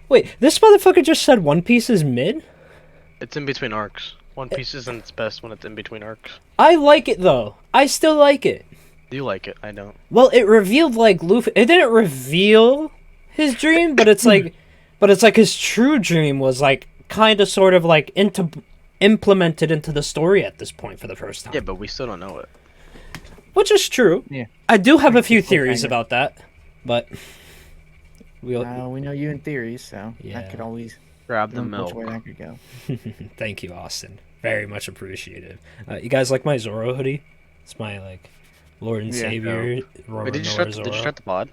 Wait, this motherfucker just said One Piece is mid? It's in between arcs. One Piece isn't its best when it's in between arcs. I like it, though. I still like it. You like it, I don't. Well, it revealed, like, Luffy... It didn't reveal his dream, but it's like... But it's like his true dream was, like, kind of sort of, like, implemented into the story at this point for the first time. Yeah, but we still don't know it. Which is true. Yeah. I do have a few theories about that, but... We know you in theories, so Yeah. that could always... Grab the milk. Which way that could go. Thank you, Austin. Very much appreciated. You guys like my Zoro hoodie? It's my, like, Lord and Savior. Wait, did you start the pod?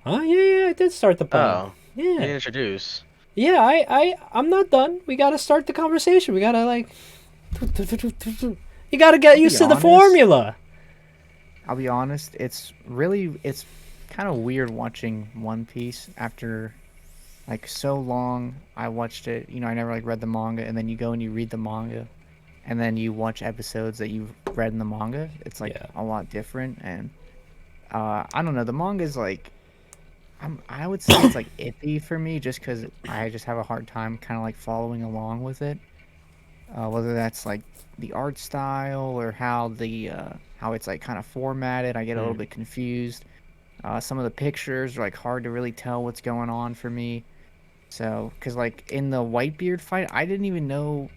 Huh? Yeah, I did start the pod. Oh. You Yeah. didn't introduce. Yeah, I'm not done. We gotta start the conversation. We gotta, like... You gotta get used to the formula. I'll be honest, it's kind of weird watching One Piece after... Like, so long, I watched it, I never, like, read the manga, and then you go and you read the manga, and then you watch episodes that you've read in the manga. It's, like, a lot different, and, I don't know, the manga's, like, I would say it's, like, iffy for me, just because I just have a hard time kind of, like, following along with it. Whether that's, like, the art style, or how it's, like, kind of formatted, I get a little bit confused. Some of the pictures are, like, hard to really tell what's going on for me. So, because, like, in the Whitebeard fight, I didn't even know,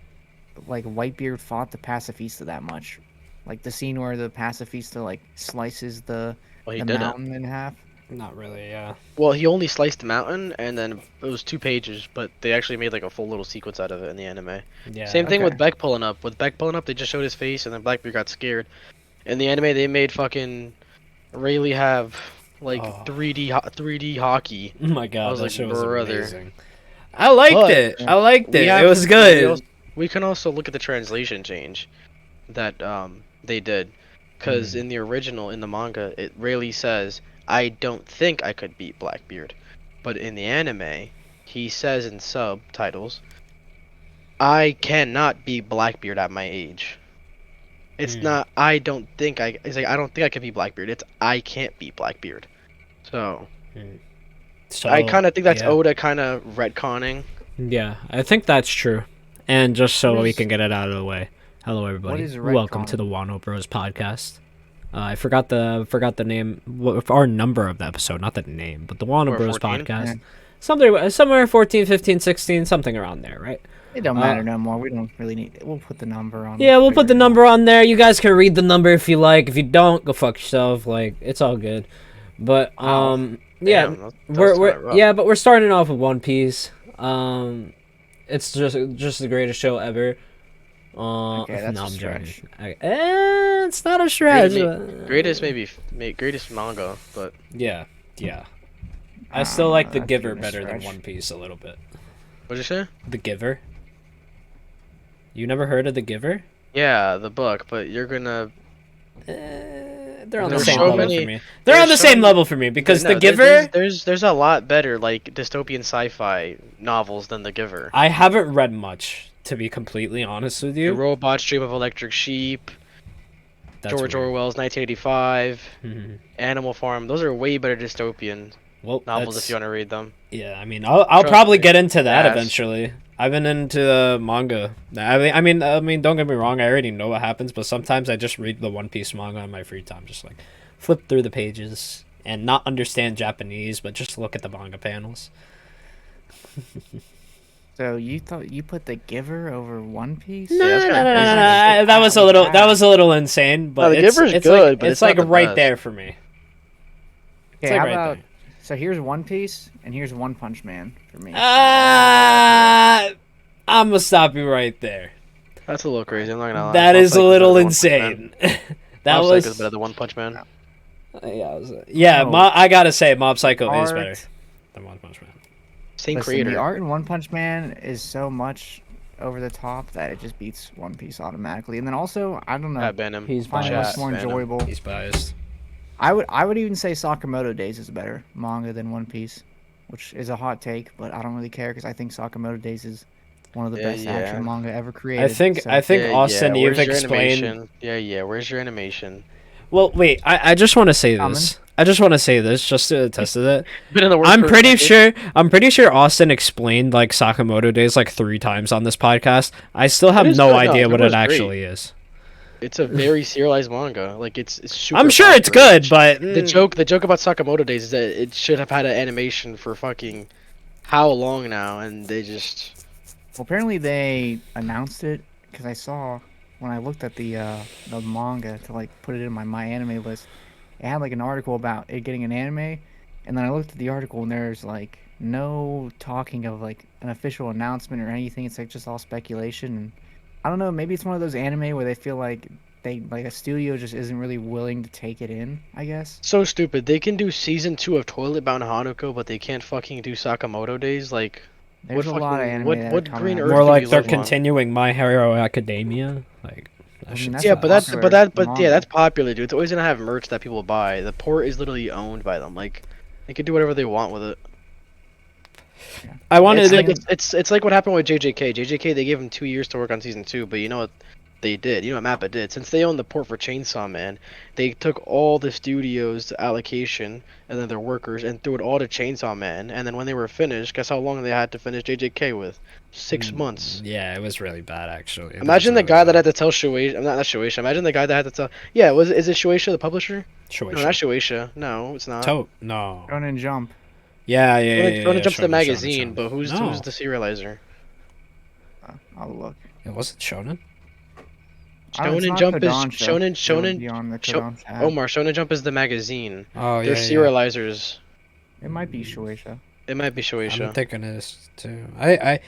like, Whitebeard fought the Pacifista that much. Like, the scene where the Pacifista, like, slices the mountain in half. Not really, yeah. Well, he only sliced the mountain, and then it was 2 pages, but they actually made, like, a full little sequence out of it in the anime. Yeah. Same thing with Beck pulling up. With Beck pulling up, they just showed his face, and then Blackbeard got scared. In the anime, they made fucking Rayleigh have... like 3D hockey. Oh my god, I was that like, show was brother. amazing. I liked it. It was good. We can also look at the translation change that they did, because in the original, in the manga, it really says, "I don't think I could beat Blackbeard," but in the anime, he says in subtitles, "I cannot beat Blackbeard at my age." It's not, I don't think it's like, I don't think I can beat Blackbeard. It's, I can't beat Blackbeard. So I kind of think that's Oda kind of retconning. Yeah, I think that's true. And just so we can get it out of the way. Hello, everybody. What is Welcome to the Wano Bros Podcast. I forgot the name, our number of the episode, not the name, but the Wano Bros 14? Podcast. Yeah. Somewhere 14, 15, 16, something around there, right? It don't matter no more. We don't really need it. We'll put the number on. Yeah, we'll put the number on there. You guys can read the number if you like. If you don't, go fuck yourself. Like, it's all good. But yeah, but we're starting off with One Piece. It's just the greatest show ever. Okay, that's a stretch. It's not a stretch. Greatest manga, but yeah. I still like The Giver better than One Piece a little bit. What'd you say? The Giver. You never heard of The Giver? Yeah, the book, but you're gonna. They're on the same level for me. They're on the same level for me because The Giver. There's a lot better like dystopian sci-fi novels than The Giver. I haven't read much, to be completely honest with you. The Robot's Dream of Electric Sheep. George Orwell's 1985. Animal Farm. Those are way better dystopian novels if you want to read them. Yeah, I mean, I'll probably get into that eventually. I've been into the manga. I mean, don't get me wrong. I already know what happens, but sometimes I just read the One Piece manga in my free time, just like flip through the pages and not understand Japanese, but just look at the manga panels. So you thought you put The Giver over One Piece? No. That was a little insane, but The Giver's good, but it's like right there for me. Okay, how about? So here's One Piece, and here's One Punch Man for me. I'm gonna stop you right there. That's a little crazy. I'm not gonna lie. That is a little insane. That was better than One Punch Man. I gotta say, Mob Psycho is better than One Punch Man. Same creator. The art in One Punch Man is so much over the top that it just beats One Piece automatically. And then also, I don't know, he's much more enjoyable. He's biased. I would even say Sakamoto Days is better manga than One Piece, which is a hot take, but I don't really care because I think Sakamoto Days is one of the best action manga ever created. I think Austin, you've explained. Where's your animation? Well, wait. I just want to say Common. this. I just want to say this just to attest to that. Been in the works I'm for a pretty decade. sure. I'm pretty sure Austin explained like Sakamoto Days like 3 times on this podcast. I still have is no good, no, idea it what was it great. actually is. It's a very serialized manga. Like it's super. I'm sure it's popular. good, but The joke about Sakamoto Days is that it should have had an animation for fucking how long now, and they just Well, apparently they announced it because I saw when I looked at the manga to like put it in my anime list. It had like an article about it getting an anime, and then I looked at the article and there's like no talking of like an official announcement or anything. It's like just all speculation. And I don't know. Maybe it's one of those anime where they feel like they like a studio just isn't really willing to take it in. I guess. so stupid. They can do season 2 of Toilet Bound Hanako, but they can't fucking do Sakamoto Days. Like, There's a lot of anime that are what coming green out. earth more do like we they're live on? continuing My Hero Academia. Like, that I mean, shit's that's Yeah, a but that's popular but that but yeah, manga. that's popular, dude. It's always gonna have merch that people buy. The port is literally owned by them. Like, they can do whatever they want with it. I wanted It's to. like it's like what happened with JJK. JJK, they gave him 2 years to work on season 2, but you know what they did? You know what Mappa did? Since they own the port for Chainsaw Man, they took all the studio's allocation and then their workers and threw it all to Chainsaw Man. And then when they were finished, guess how long they had to finish JJK with? 6 months. Yeah, it was really bad actually. It was Imagine the really guy that bad. had to tell Shueisha. Not Shueisha. Imagine the guy that had to tell. Yeah, is it Shueisha the publisher? No, not Shueisha. No, it's not. No. Shonen Jump. Yeah, yeah, yeah. Shonen yeah, Jump's the Shonen, magazine, Shonen. but who's No. the serializer? I'll look. It wasn't Shonen. Shonen not Jump is Kodansha. It would be on the Sho- Kodansha app. Omar, Shonen Jump is the magazine. Oh They're yeah, yeah. serializers. It might be Shueisha. It might be I'm Shueisha. thinking it is too. I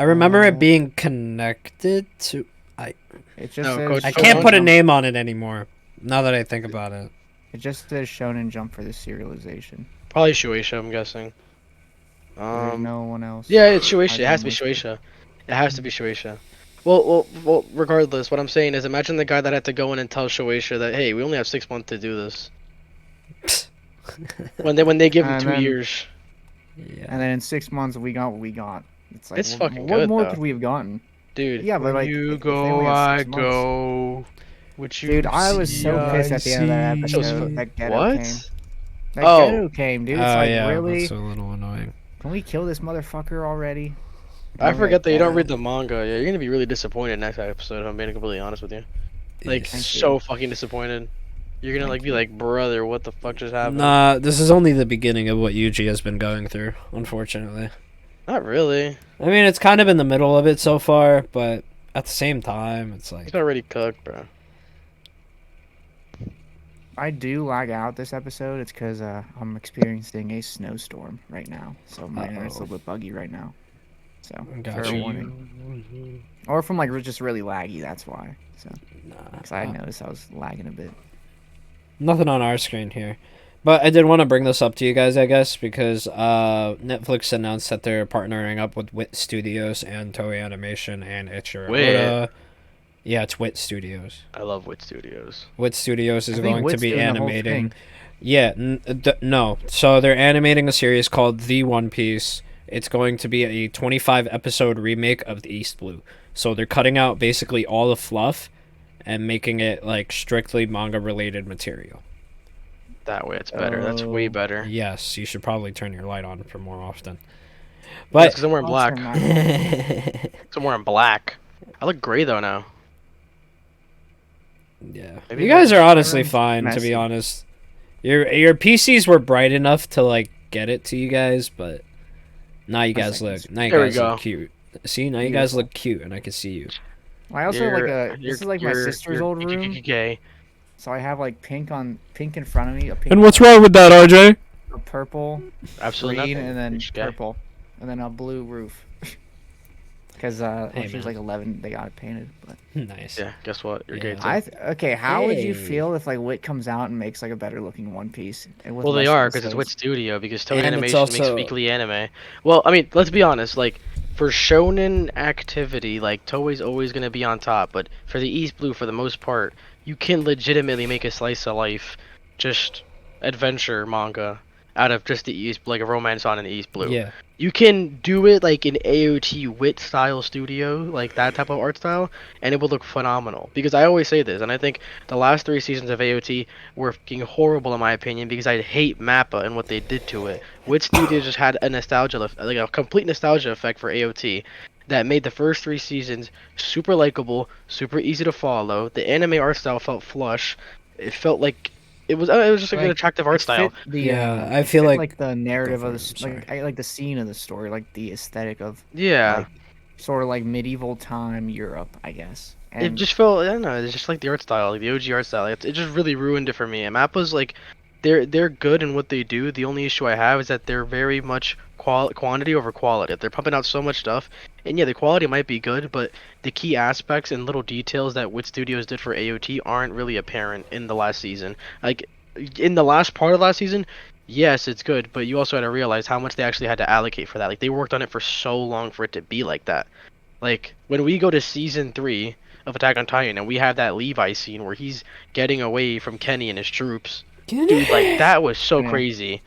remember it being connected to. It just No, says. Code- I Shonen can't put a Jump. name on it anymore. Now that I think about it. It just says Shonen Jump for the serialization. Probably Shueisha, I'm guessing. There's no one else. Yeah, it's Shueisha. It I has to be don't know. Shueisha. It has to be Shueisha. Well. Regardless, what I'm saying is, imagine the guy that had to go in and tell Shueisha that, hey, we only have 6 months to do this. When they give him And 2 then- years. Yeah. And then in 6 months we got what we got. It's like It's fucking what good, more though. could we have gotten? Dude, Yeah, but, when like, you if they go, only have I 6 months. go. What you Dude, I was see, so pissed I at the end of that see. episode that Ghetto What? came. That Oh. Ghetto came, dude. It's Oh like yeah, really. that's a little annoying. Can we kill this motherfucker already? I Oh, forget that you don't Ghetto. read the manga. Yeah, you're gonna be really disappointed next episode. If I'm being completely honest with you. Like, Yes. so fucking disappointed. You're gonna Thank be you. like, brother, what the fuck just happened? Nah, this is only the beginning of what Yuji has been going through, unfortunately. Not really. I mean, it's kind of in the middle of it so far, but at the same time, it's like He's already cooked, bro. I do lag out this episode. It's because I'm experiencing a snowstorm right now, so my internet's a little bit buggy right now. So Gotcha. fair warning. Or if I'm like just really laggy, that's why. So because I noticed I was lagging a bit. nothing on our screen here. But I did want to bring this up to you guys, I guess, because Netflix announced that they're partnering up with Wit Studios and Toei Animation and Ichiro Wit? Oda. Yeah, it's Wit Studios. I love Wit Studios. Wit Studios is I think going to Wit's be doing the whole animating. thing. Yeah, no. So they're animating a series called The One Piece. It's going to be a 25 episode remake of the East Blue. So they're cutting out basically all the fluff and making it like strictly manga related material. That way, it's better. That's way Oh. better. Yes, you should probably turn your light on for more often. But But because I'm wearing black. yeah, I'm wearing black. I look gray though now. Maybe you guys not. are honestly Everyone's fine to messy. be honest. Your PCs were bright enough to like get it to you guys, but now you My guys seconds. look There we look go. cute. See, now you guys Beautiful. look cute, and I can see you. I also have like a. This is like my sister's old room, Gay. so I have like pink in front of me, a pink, And what's wrong with that, RJ? a purple, Absolutely green, nothing. and then You're just gay. purple, and then a blue roof. Because when Hey, she was man. like 11, they got it painted. But Nice. Yeah, guess what? You're Yeah. gay too. okay, how would you Hey. feel if like Wit comes out and makes like a better looking One Piece? And with Well, they less are because it's episodes? Wit Studio because Toei And it's Animation makes also- weekly anime. Well, I mean, let's be honest. Like for shonen activity, like Toei's always gonna be on top. But for the East Blue, for the most part, you can legitimately make a slice of life, just adventure manga, out of just the East, like a romance on an East Blue. Yeah. You can do it like in AOT wit style studio, like that type of art style, and it will look phenomenal. Because I always say this, and I think the last 3 seasons of AOT were fucking horrible in my opinion because I hate Mappa and what they did to it. Wit Studio just had a nostalgia, like a complete nostalgia effect for AOT that made the first 3 seasons super likable, super easy to follow. The anime art style felt flush. It felt like it was just like an attractive art it style. fit the Yeah, I it feel fit, like the narrative for of it, the I'm sorry. like I like the scene of the story, like the aesthetic of Yeah. like sort of like medieval time Europe, I guess. It And just felt, I don't know, it's just like the art style, like the OG art style. It just really ruined it for me. And Mappa's like, they're good in what they do. The only issue I have is that they're very much quantity over quality. They're pumping out so much stuff, and yeah, the quality might be good, but the key aspects and little details that Wit Studios did for AOT aren't really apparent in the last season. Like in the last part of last season, yes, it's good, but you also had to realize how much they actually had to allocate for that. Like they worked on it for so long for it to be like that. Like when we go to season 3 of Attack on Titan and we have that Levi scene where he's getting away from Kenny and his troops, dude, like that was so yeah. crazy.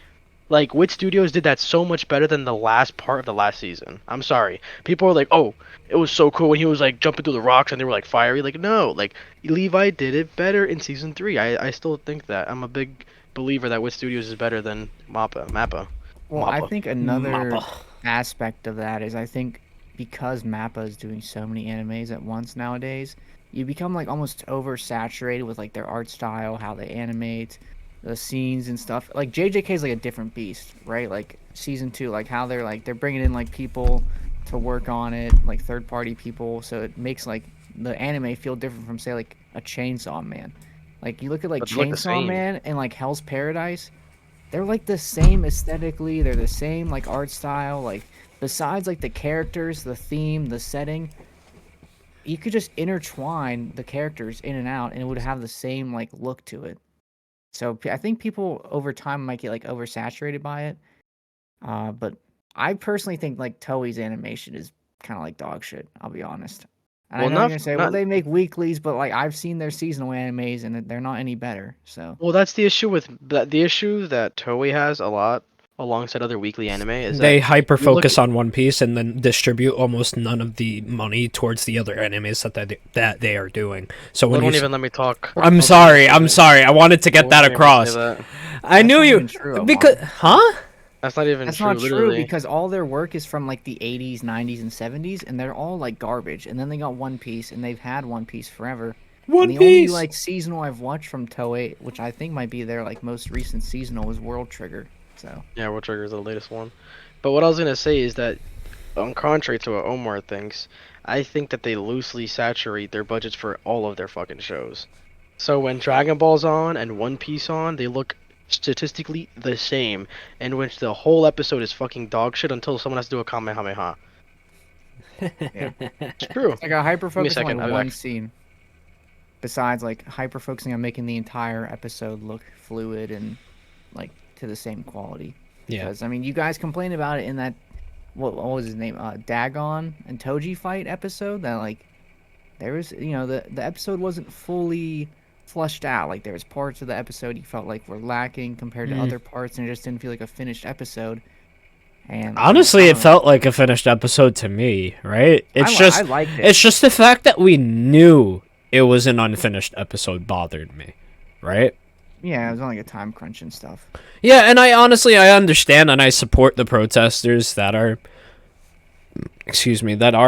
Like Wit Studios did that so much better than the last part of the last season. I'm sorry, people were like, "Oh, it was so cool when he was like jumping through the rocks and they were like fiery." Like no, like Levi did it better in season 3. I still think that. I'm a big believer that Wit Studios is better than Mappa. Well, I Mappa. think another Mappa. aspect of that is I think because Mappa is doing so many animes at once nowadays, you become like almost oversaturated with like their art style, how they animate, the scenes and stuff. Like JJK is like a different beast, right? Like season 2, like how they're bringing in like people to work on it, like third party people, so it makes like the anime feel different from say like a Chainsaw Man. Like you look at like But they look the Chainsaw same. Man and like Hell's Paradise, they're like the same aesthetically, they're the same like art style, like besides like the characters, the theme, the setting, you could just intertwine the characters in and out and it would have the same like look to it. So I think people over time might get like oversaturated by it. But I personally think like Toei's animation is kind of like dog shit, I'll be honest. And I Well, know you're not gonna say, well, not they make weeklies, but like I've seen their seasonal animes and they're not any better. So Well, that's the issue with the issue that Toei has a lot alongside other weekly anime is that They hyper you look focus on One Piece and then distribute almost none of the money towards the other animes that they are doing. So when don't you, even let me talk. I'm I was sorry, gonna I'm say sorry. I wanted to that. I get that wasn't even gonna say across. that. I that's knew not you even true, because Omar. huh? That's not even That's true, not true literally. because all their work is from like the 80s, 90s, and 70s, and they're all like garbage. And then they got One Piece, and they've had One Piece forever. And One the only Piece. like seasonal I've watched from Toei, which I think might be their like most recent seasonal, was World Trigger. So Yeah, World Trigger is the latest one. But what I was gonna say is that, on contrary to what Omar thinks, I think that they loosely saturate their budgets for all of their fucking shows. So when Dragon Ball's on and One Piece on, they look statistically the same, in which the whole episode is fucking dog shit until someone has to do a Kamehameha. yeah, It's true. I got hyper Give me a focused on second, like I'll be one back. scene. Besides like hyper focusing on making the entire episode look fluid and like to the same quality. Yeah. Because I mean, you guys complained about it in that what was his name? Dagon and Toji fight episode. That like there was the episode wasn't fully flushed out. Like there was parts of the episode you felt like were lacking compared to other parts, and it just didn't feel like a finished episode. And Honestly, I it don't know. felt like a finished episode to me, right? I liked it. It's just the fact that we knew it was an unfinished episode bothered me, right? Yeah, it was only like a time crunch and stuff. Yeah, and I understand and I support the protesters that are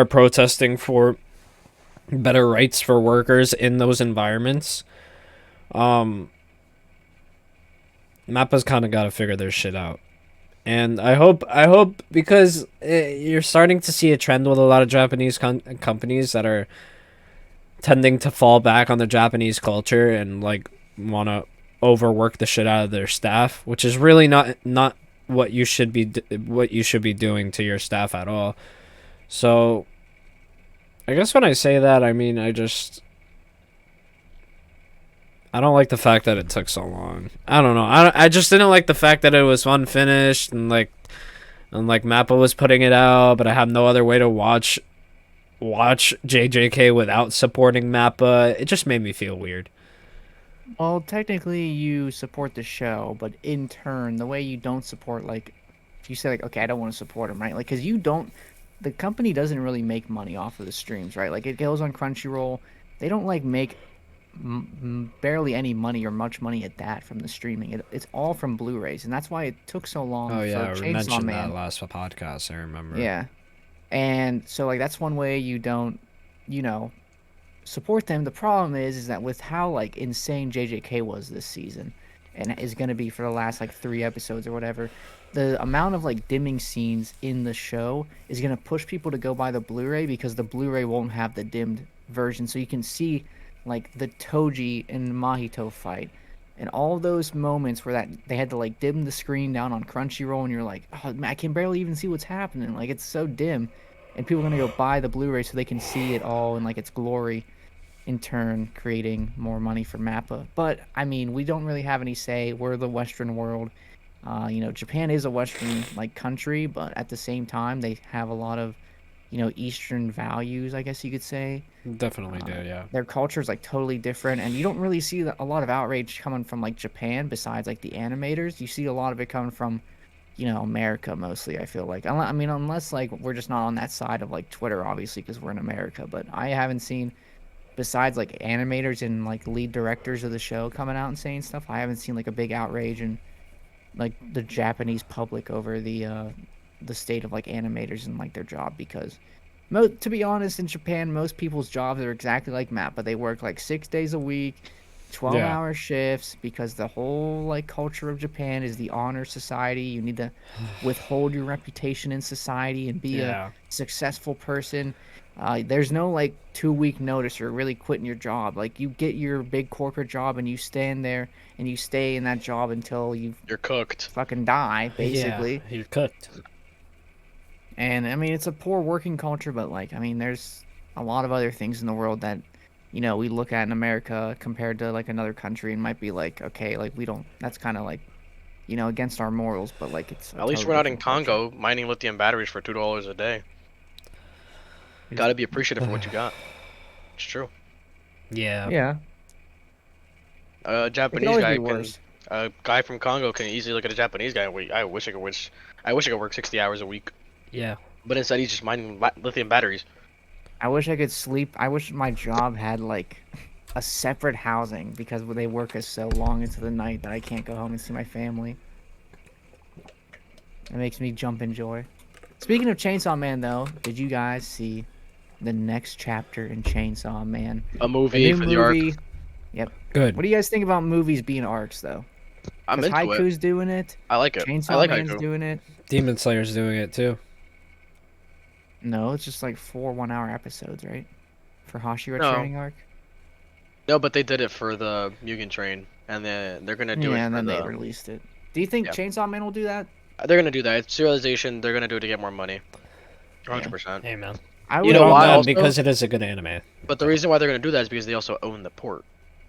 protesting for better rights for workers in those environments. Mappa's kind of got to figure their shit out. And I hope because you're starting to see a trend with a lot of Japanese companies that are tending to fall back on the Japanese culture and like want to overwork the shit out of their staff, which is really not what you should be doing to your staff at all. So I guess when I say that, I mean I don't like the fact that it took so long. I don't know. I just didn't like the fact that it was unfinished and like Mappa was putting it out, but I have no other way to watch JJK without supporting Mappa. It just made me feel weird. Well, technically you support the show, but in turn, the way you don't support, like, if you say like, okay, I don't want to support them, right? Like, because you don't, the company doesn't really make money off of the streams, right? Like, it goes on Crunchyroll. They don't like make barely any money or much money at that from the streaming. It's all from Blu-rays, and that's why it took so long Oh for yeah, we Chainsaw mentioned that Man. last podcast. I remember. Yeah, and so like that's one way you don't, you know, support them. The problem is that with how like insane JJK was this season, and is going to be for the last like 3 episodes or whatever, the amount of like dimming scenes in the show is going to push people to go buy the Blu-ray because the Blu-ray won't have the dimmed version, so you can see like the Toji and Mahito fight. And all those moments where that they had to like dim the screen down on Crunchyroll, and you're like, oh man, I can barely even see what's happening. Like it's so dim, and people are gonna go buy the Blu-ray so they can see it all in like its glory, in turn creating more money for Mappa. But I mean, we don't really have any say. We're the Western world. Japan is a Western like country, but at the same time, they have a lot of, Eastern values, I guess you could say. Definitely do. Yeah. Their culture is like totally different, and you don't really see a lot of outrage coming from like Japan. Besides like the animators, you see a lot of it coming from, America mostly. I feel like, I mean, unless like we're just not on that side of like Twitter, obviously, because we're in America. But I haven't seen, besides like animators and like lead directors of the show coming out and saying stuff, I haven't seen like a big outrage and like the Japanese public over the state of like animators and like their job, because to be honest, in Japan most people's jobs are exactly like Matt, but they work like 6 days a week, 12-hour shifts, because the whole like culture of Japan is the honor society. You need to withhold your reputation in society and be a successful person. There's no like 2-week notice or really quitting your job. Like you get your big corporate job and you stand there and you stay in that job until you're cooked, fucking die, basically. Yeah, you're cooked. And I mean, it's a poor working culture, but like, I mean, there's a lot of other things in the world that, we look at in America compared to like another country and might be like, okay, like we don't, that's kind of like, against our morals, but like it's at least we're not in Congo mining lithium batteries for $2 a day. Gotta be appreciative for what you got. It's true. Yeah. Yeah. A Japanese guy a guy from Congo can easily look at a Japanese guy and wait, I wish I could work 60 hours a week. Yeah. But instead he's just mining lithium batteries. I wish I could sleep. I wish my job had like a separate housing, because they work us so long into the night that I can't go home and see my family. It makes me jump in joy. Speaking of Chainsaw Man, though, did you guys see the next chapter in Chainsaw Man? A movie for the arc. Yep. Good. What do you guys think about movies being arcs, though? I'm into Haiku's it. doing it. I like it. Chainsaw I like Man's Haiku. doing it. Demon Slayer's doing it too. No, it's just like 4 1-hour episodes, right? For Hashira No. training arc. No, but they did it for the Mugen Train, and they're gonna do it. Yeah, and for then they released it. Do you think Chainsaw Man will do that? They're gonna do that. It's serialization. They're gonna do it to get more money. 100%. Hey man. I You know would- why? Also, Because it is a good anime. But the reason why they're gonna do that is because they also own the port.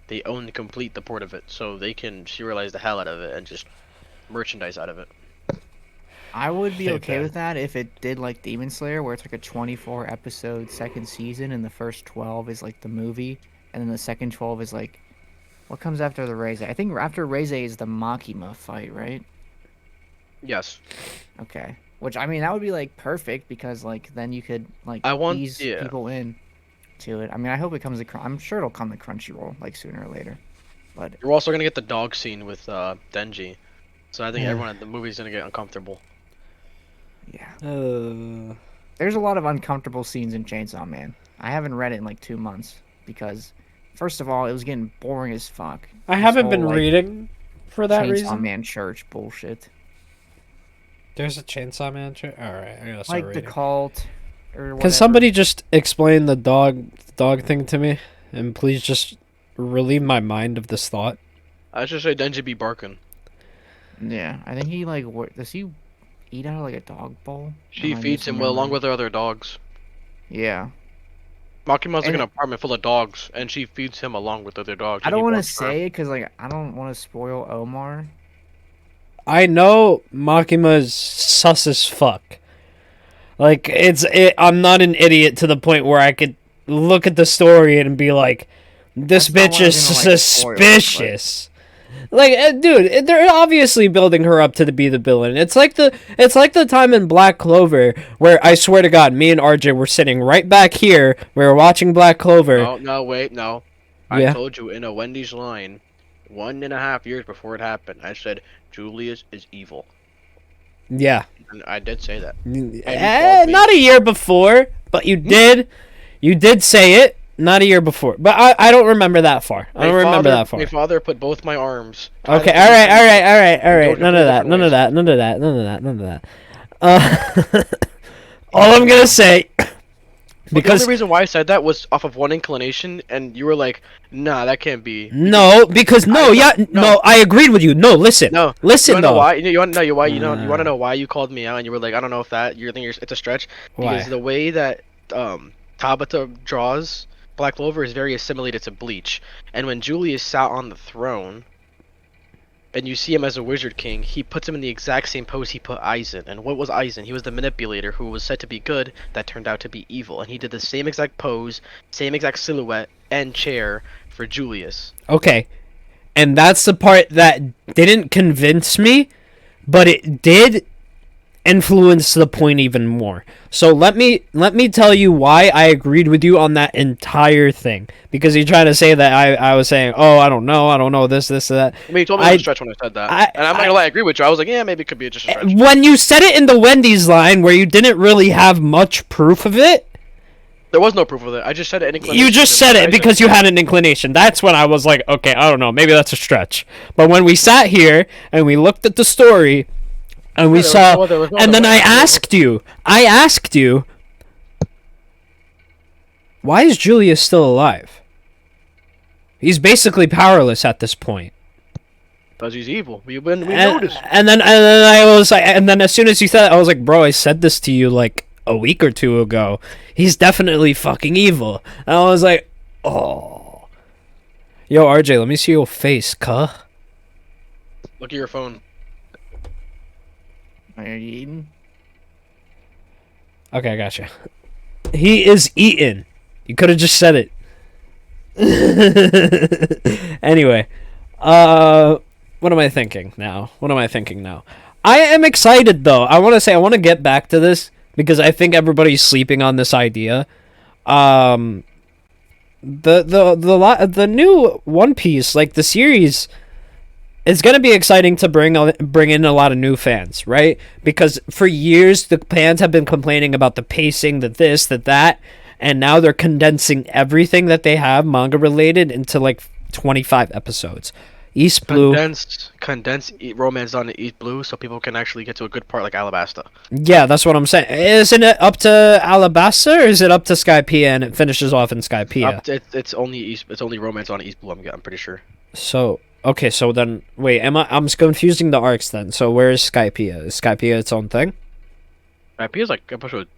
They own the port of it, so they can serialize the hell out of it and just merchandise out of it. I would be Hey, okay Ben. with that if it did like Demon Slayer, where it's like a 24 episode second season, and the first 12 is like the movie, and then the second 12 is like what comes after the Reize. I think after Reize is the Makima fight, right? Yes. Okay. Which, I mean, that would be like perfect, because like then you could like ease people in to it. I mean, I hope it comes to I'm sure it'll come to Crunchyroll like sooner or later. But You're also gonna get the dog scene with Denji, so I think everyone at the movie's gonna get uncomfortable. yeah. There's a lot of uncomfortable scenes in Chainsaw Man. I haven't read it in like 2 months because, first of all, it was getting boring as fuck. I This haven't whole, been like, reading for that Chainsaw reason. Man church bullshit. There's a Chainsaw Man. Alright, I gotta start Like reading. the cult or whatever. Can somebody just explain the dog thing to me, and please just relieve my mind of this thought? I should say Denji be barking. Yeah, I think he like does he eat out of like a dog bowl? She Am I feeds him along with her other dogs. Yeah. Makima's like And- an apartment full of dogs, and she feeds him along with other dogs. I and don't he want to walks her. say it because like I don't want to spoil Omar. I know Makima's sus as fuck. Like, I'm not an idiot to the point where I could look at the story and be like, This That's bitch not is what I was gonna, like, spoil, but- suspicious. Like, dude, they're obviously building her up to be the villain. It's like the time in Black Clover where I swear to God, me and RJ were sitting right back here. We were watching Black Clover. No, wait, no. Yeah. I told you in a Wendy's line, 1.5 years before it happened, I said Julius is evil. Yeah. And I did say that. called me. Not a year before, but you did. You did say it. Not a year before, but I don't remember that far. I don't remember that far. My father put both my arms. Okay, all right. None of that. All I'm gonna say, Because the only reason why I said that was off of one inclination, and you were like, "Nah, that can't be." no, I agreed with you. No, listen, No, listen you wanna know though. why? You want to know why? You want to know why you called me out, and you were like, "I don't know if that you think it's a stretch." Because Why? the way that Tabata draws Black Clover is very assimilated to Bleach, and when Julius sat on the throne, and you see him as a Wizard King, he puts him in the exact same pose he put Aizen. And what was Aizen? He was the manipulator who was said to be good that turned out to be evil, and he did the same exact pose, same exact silhouette and chair for Julius. Okay, and that's the part that didn't convince me, but it did influence the point even more. So let me tell you why I agreed with you on that entire thing, because you're trying to say that I was saying, oh, I don't know this that. I mean, you told me it was a stretch when I said that, and I'm not gonna lie, I agree with you. I was like, yeah, maybe it could be just a stretch. When you said it in the Wendy's line where you didn't really have much proof of it, There was no proof of it. I just said it. you just said it because you had an inclination. That's when I was like, okay, I don't know, maybe that's a stretch. But when we sat here and we looked at the story and we saw, and then I asked you, why is Julius still alive? He's basically powerless at this point. Because he's evil. We noticed. And then I was like, and then as soon as you said it, I was like, bro, I said this to you like a week or two ago. He's definitely fucking evil. And I was like, oh. Yo, RJ, let me see your face, cuh. Look at your phone. Are you eating? Okay, I gotcha. He is eaten. You could have just said it. Anyway, what am I thinking now? I am excited though. I want to get back to this because I think everybody's sleeping on this idea. The new One Piece, like the series, it's gonna be exciting to bring in a lot of new fans, right? Because for years the fans have been complaining about the pacing, the this, the that, and now they're condensing everything that they have manga related into like 25 episodes. East Blue. Condensed Romance on East Blue so people can actually get to a good part like Alabasta. Yeah, that's what I'm saying. Isn't it up to Alabasta or is it up to Skypiea and it finishes off in Skypiea? It's only Romance on East Blue, I'm pretty sure. So, okay, so then wait, I'm confusing the arcs then. So where is Skypiea? Is Skypiea its own thing? Skypiea's like episode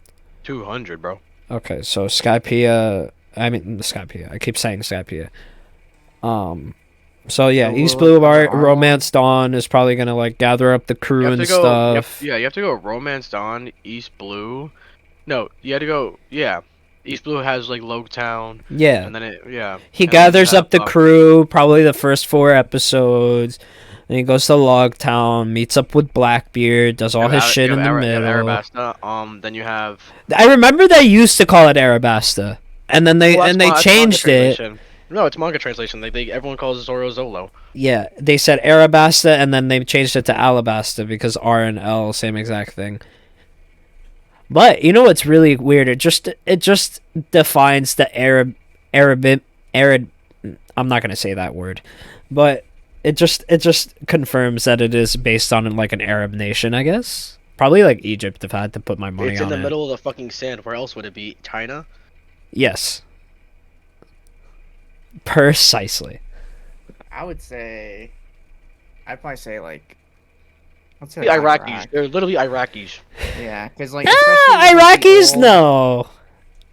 200, bro. Okay, so Skypiea, I keep saying Skypiea. So yeah, East Blue Romance Dawn is probably gonna like gather up the crew and stuff. You have to go Romance Dawn, East Blue. No, you had to go. Yeah, East Blue has like Logtown. Yeah, and then he gathers up the crew. Probably the first 4 episodes. Then he goes to Logtown, meets up with Blackbeard, does all his shit in the middle. Arabasta. Then you have. I remember they used to call it Arabasta, and then they changed it. No, it's manga translation. Everyone calls it Zoro Zolo. Yeah, they said Arabasta, and then they changed it to Alabasta because R and L, same exact thing. But you know what's really weird? It just defines the Arab. I'm not gonna say that word, but it just confirms that it is based on like an Arab nation, I guess. Probably like Egypt if I had to put my money on it. It's in the middle of the fucking sand. Where else would it be? China? Yes. Precisely. I'd probably say like. Let's say Iraqis. Iraq. They're literally Iraqis. Yeah, because like. Iraqis, no.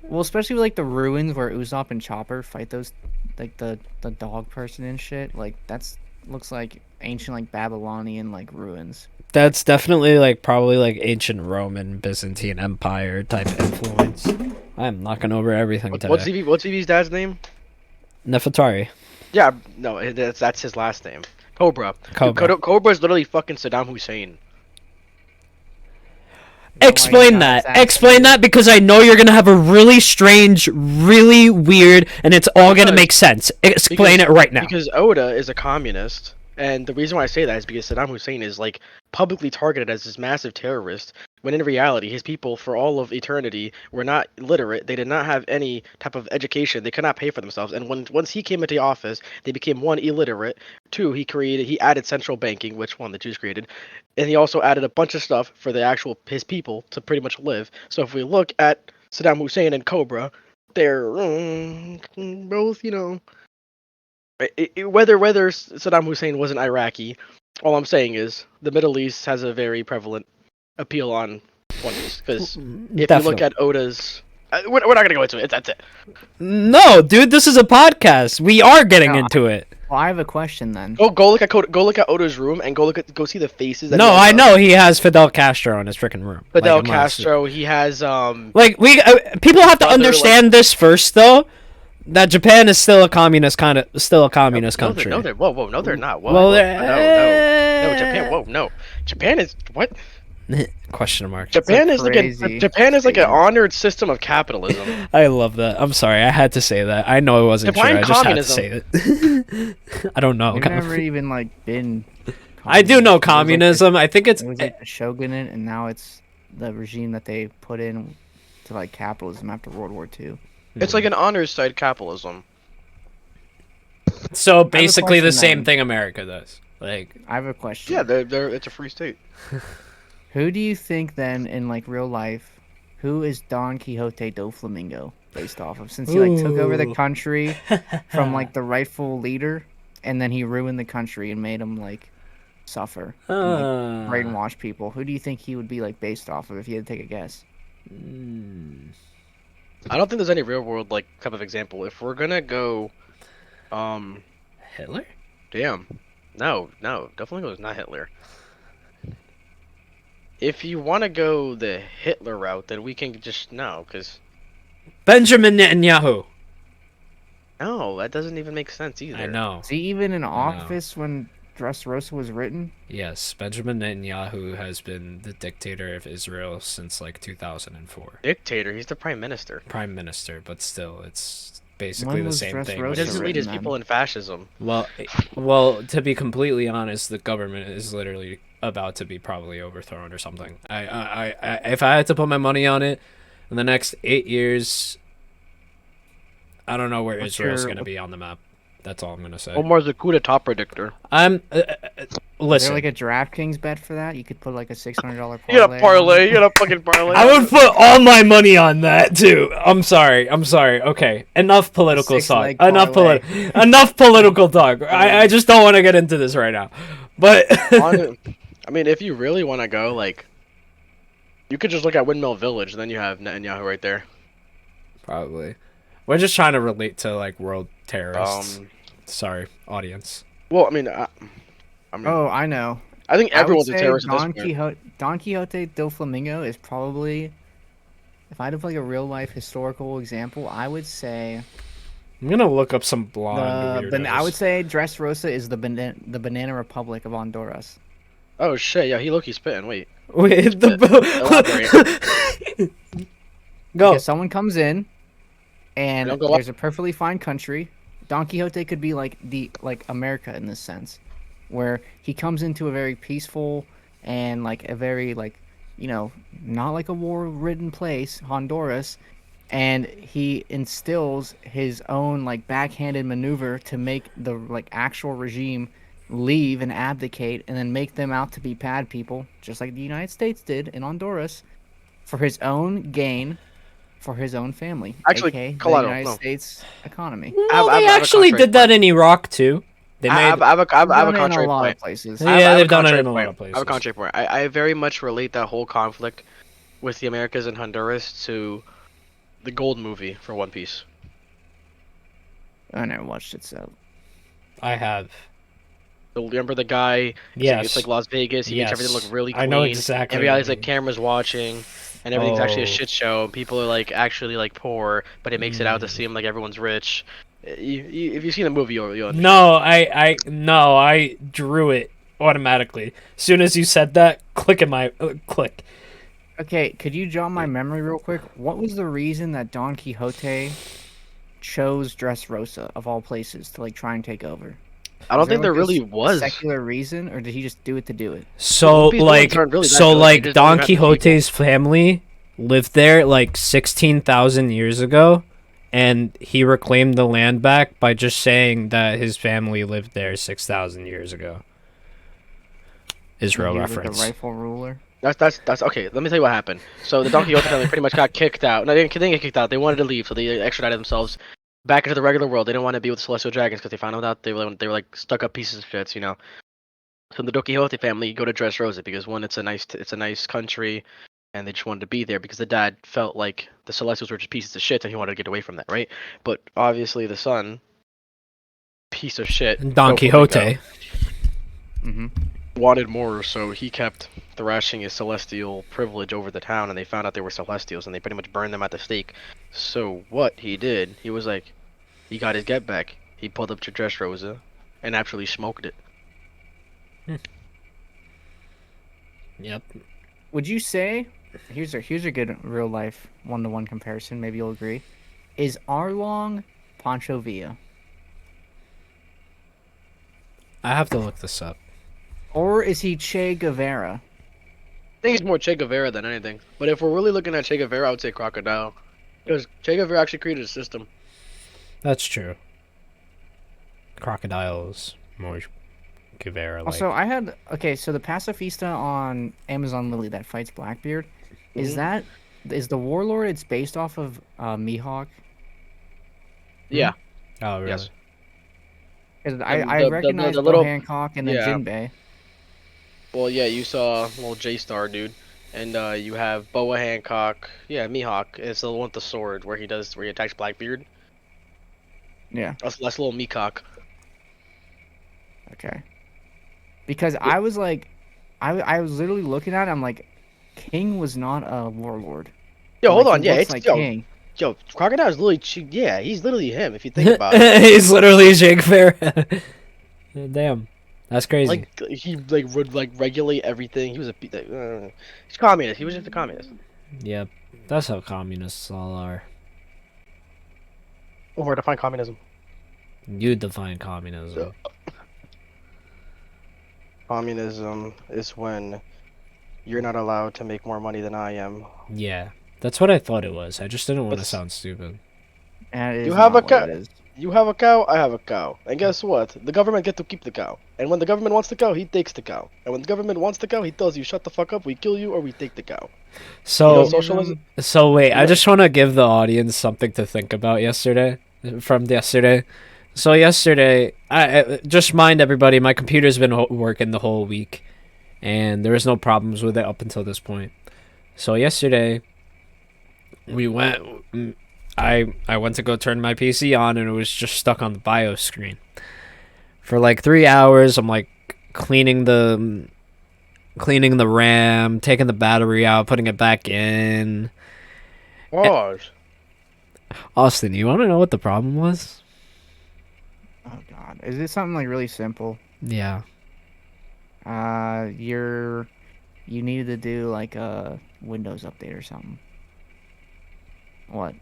Well, especially with like the ruins where Usopp and Chopper fight those, like the dog person and shit. Like looks like ancient like Babylonian like ruins. That's definitely like probably like ancient Roman Byzantine Empire type influence. I'm knocking over everything today. What's Evie's dad's name? Nefertari. Yeah, no, that's his last name. Cobra. Cobra. Cobra is literally fucking Saddam Hussein. Explain that. Explain that, because I know you're gonna have a really strange, really weird, and it's all gonna make sense. Explain it right now. Because Oda is a communist, and the reason why I say that is because Saddam Hussein is like publicly targeted as this massive terrorist, when in reality his people for all of eternity were not literate. They did not have any type of education. They could not pay for themselves. And once he came into office, they became, one, illiterate. Two, he added central banking, which one the Jews created, and he also added a bunch of stuff for his people to pretty much live. So if we look at Saddam Hussein and Cobra, they're both, whether Saddam Hussein wasn't Iraqi, all I'm saying is the Middle East has a very prevalent appeal on One Piece. Because if you look at Oda's, we're not gonna go into it. That's it. No, dude, this is a podcast. We are getting into it. Well, I have a question then. Go look at Oda's room and go see the faces. No, I know he has Fidel Castro in his freaking room. Fidel Castro. He has people have to understand this first though. That Japan is still a communist country. No, they're not. Whoa, well, no, Japan. Whoa, no, Japan is what? Question mark. Japan is like an honored system of capitalism. I love that. I'm sorry, I had to say that. I know it wasn't true. I just had to say it. I don't know. We've never even been. I do know communism. I think it was the shogunate, and now it's the regime that they put in to capitalism after World War II. It's like an honors side capitalism. So basically the same thing America does. I have a question. Yeah, it's a free state. Who do you think then in real life, who is Don Quixote do Flamingo based off of? Since he took over the country from the rightful leader, and then he ruined the country and made him suffer, and, brainwash people. Who do you think he would be based off of if you had to take a guess? I don't think there's any real world type of example. If we're gonna go, Hitler? Damn, no, definitely was not Hitler. If you want to go the Hitler route, then we can just because Benjamin Netanyahu. No, that doesn't even make sense either. I know. Is he even in office when Dressrosa was written? Yes, Benjamin Netanyahu has been the dictator of Israel since 2004. Dictator? He's the prime minister. Prime minister, but still, it's basically the same thing. He doesn't lead his people in fascism. Well, to be completely honest, the government is literally about to be probably overthrown or something. If I had to put my money on it, in the next 8 years, I don't know where Israel's going to be on the map. That's all I'm going to say. Omar's a coup d'etat predictor. Listen. Is there a DraftKings bet for that? You could put a $600 parlay. You got a parlay. You got a fucking parlay. I would put all my money on that too. I'm sorry. Okay. Enough political talk. Enough political talk. I just don't want to get into this right now. But I mean, if you really want to go, you could just look at Windmill Village, and then you have Netanyahu right there. Probably. We're just trying to relate to world terrorists. Sorry, audience. Well, I mean, I know. I think everyone's a terrorist. Don Quixote do Flamingo is probably, if I had to a real life historical example, I would say. I'm gonna look up some blonde. I would say Dressrosa is the Banana Republic of Honduras. Oh shit! Yeah, he low-key spitting. Wait. Go. Because someone comes in. And there's a perfectly fine country. Don Quixote could be America in this sense, where he comes into a very peaceful and a very not a war-ridden place, Honduras, and he instills his own backhanded maneuver to make the actual regime leave and abdicate, and then make them out to be bad people, just like the United States did in Honduras, for his own gain. For his own family, actually, aka the United States economy. Well, they actually did that in Iraq too. They made. I have a contrary point. Yeah, they've done it in a lot of places. I have a contrary point. I very much relate that whole conflict with the Americas and Honduras to the Gold movie for One Piece. I never watched it, so. I have. Remember the guy? Yes. It's Las Vegas. He makes everything look really clean. I know exactly. And realize cameras watching. And everything's actually a shit show, and people are actually poor, but it makes it out to seem like everyone's rich. If you've seen the movie, you'll understand. No, I drew it automatically. As soon as you said that, click in my click. Okay, could you jog my memory real quick? What was the reason that Don Quixote chose Dressrosa of all places to like try and take over? I don't Was think there like, really a was. secular reason, or did he just do it to do it? So movie's villains aren't really that good, they just Don don't have the people. Quixote's family lived there like 16,000 years ago, and he reclaimed the land back by just saying that his family lived there 6,000 years ago. Israel He was, reference. like, the rightful ruler. That's okay. Let me tell you what happened. So the Don Quixote family pretty much got kicked out. No, they didn't get kicked out. They wanted to leave, so they extradited themselves back into the regular world. They didn't want to be with the celestial dragons because they found out they were like stuck up pieces of shit, you know. So the Don Quixote family go to Dressrosa because one, it's a nice country, and they just wanted to be there because the dad felt like the Celestials were just pieces of shit, and he wanted to get away from that, right? But obviously the son, piece of shit, Don go flamingo, Quixote. Mm-hmm. wanted more, so he kept thrashing his celestial privilege over the town, and they found out they were Celestials, and they pretty much burned them at the stake. So what he did, he was like, he got his get back. He pulled up to Dressrosa, and actually smoked it. Yep. Would you say here's a good real life 1-to-1 comparison? Maybe you'll agree. Is Arlong Pancho Villa, I have to look this up. or is he Che Guevara? I think he's more Che Guevara than anything. But if we're really looking at Che Guevara, I would say Crocodile. Because Che Guevara actually created a system. That's true. Crocodiles more Guevara like. Also, I had so the pacifista on Amazon Lily that fights Blackbeard, is the warlord it's based off of Mihawk? Yeah. Oh really? Yes. 'Cause And I the recognize little- Hancock and then yeah. Jinbei. Well, yeah, you saw little J-Star dude, and you have Boa Hancock. Yeah, Mihawk. It's the one with the sword where he attacks Blackbeard. Yeah. That's little Mihawk. Okay. Because I was like, I was literally looking at it. I'm like, King was not a warlord. Yo, hold Like, on. he Yeah, looks it's like yo, King. yo. Crocodile's literally. Yeah, he's literally him. If you think about it. He's literally Jake Fair. Damn, that's crazy. Like he would regulate everything. He was he's communist. He was just a communist. Yep, that's how communists all are. Or define communism. You define communism. Communism is when you're not allowed to make more money than I am. Yeah, that's what I thought it was. I just didn't want to But- sound stupid. And it is You have not a what cat. it is. You have a cow, I have a cow. And guess what? The government get to keep the cow. And when the government wants the cow, he takes the cow. And when the government wants the cow, he tells you, shut the fuck up, we kill you, or we take the cow. So, You know, socialism. so wait, I Yeah. just want to give the audience something to think about from yesterday. So yesterday, I just mind everybody, my computer's been working the whole week, and there was no problems with it up until this point. So yesterday, I went to go turn my PC on, and it was just stuck on the BIOS screen. For like 3 hours, I'm like cleaning the RAM, taking the battery out, putting it back in. Pause. Austin, you want to know what the problem was? Oh God, is it something like really simple? Yeah. You needed to do like a Windows update or something. What?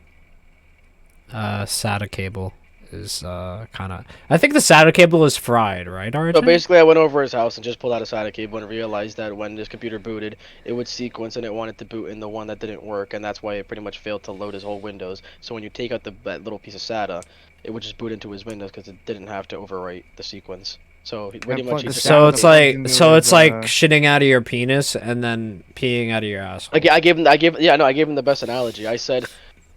SATA cable is kind of. I think the SATA cable is fried, right? RJ? So basically, I went over his house and just pulled out a SATA cable and realized that when this computer booted, it would sequence and it wanted to boot in the one that didn't work, and that's why it pretty much failed to load his whole Windows. So when you take out that little piece of SATA, it would just boot into his Windows because it didn't have to overwrite the sequence. So he pretty Yeah, much. but the Just, So SATA it's plugs like into it's like his, shitting out of your penis and then peeing out of your ass. I gave him the best analogy. I said,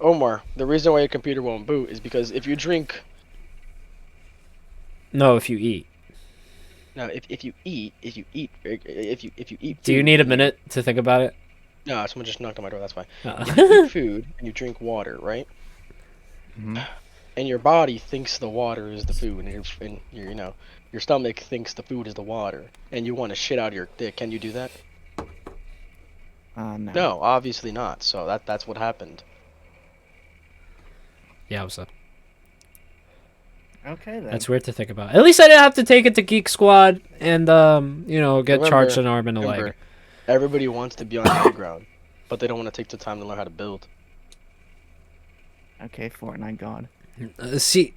Omar, the reason why your computer won't boot is because if you drink. No, if you eat. No, if you eat food, Do you need a minute to think about it? No, someone just knocked on my door. That's fine. Uh. If you eat food and you drink water, right? Mhm. And your body thinks the water is the food, and your stomach thinks the food is the water, and you want to shit out of your dick. Can you do that? No. No, obviously not. So that's what happened. Yeah, what's up? Okay then. That's weird to think about. At least I didn't have to take it to Geek Squad and get charged an arm and a leg. Everybody wants to be on the high ground, but they don't want to take the time to learn how to build. Okay, Fortnite God. See,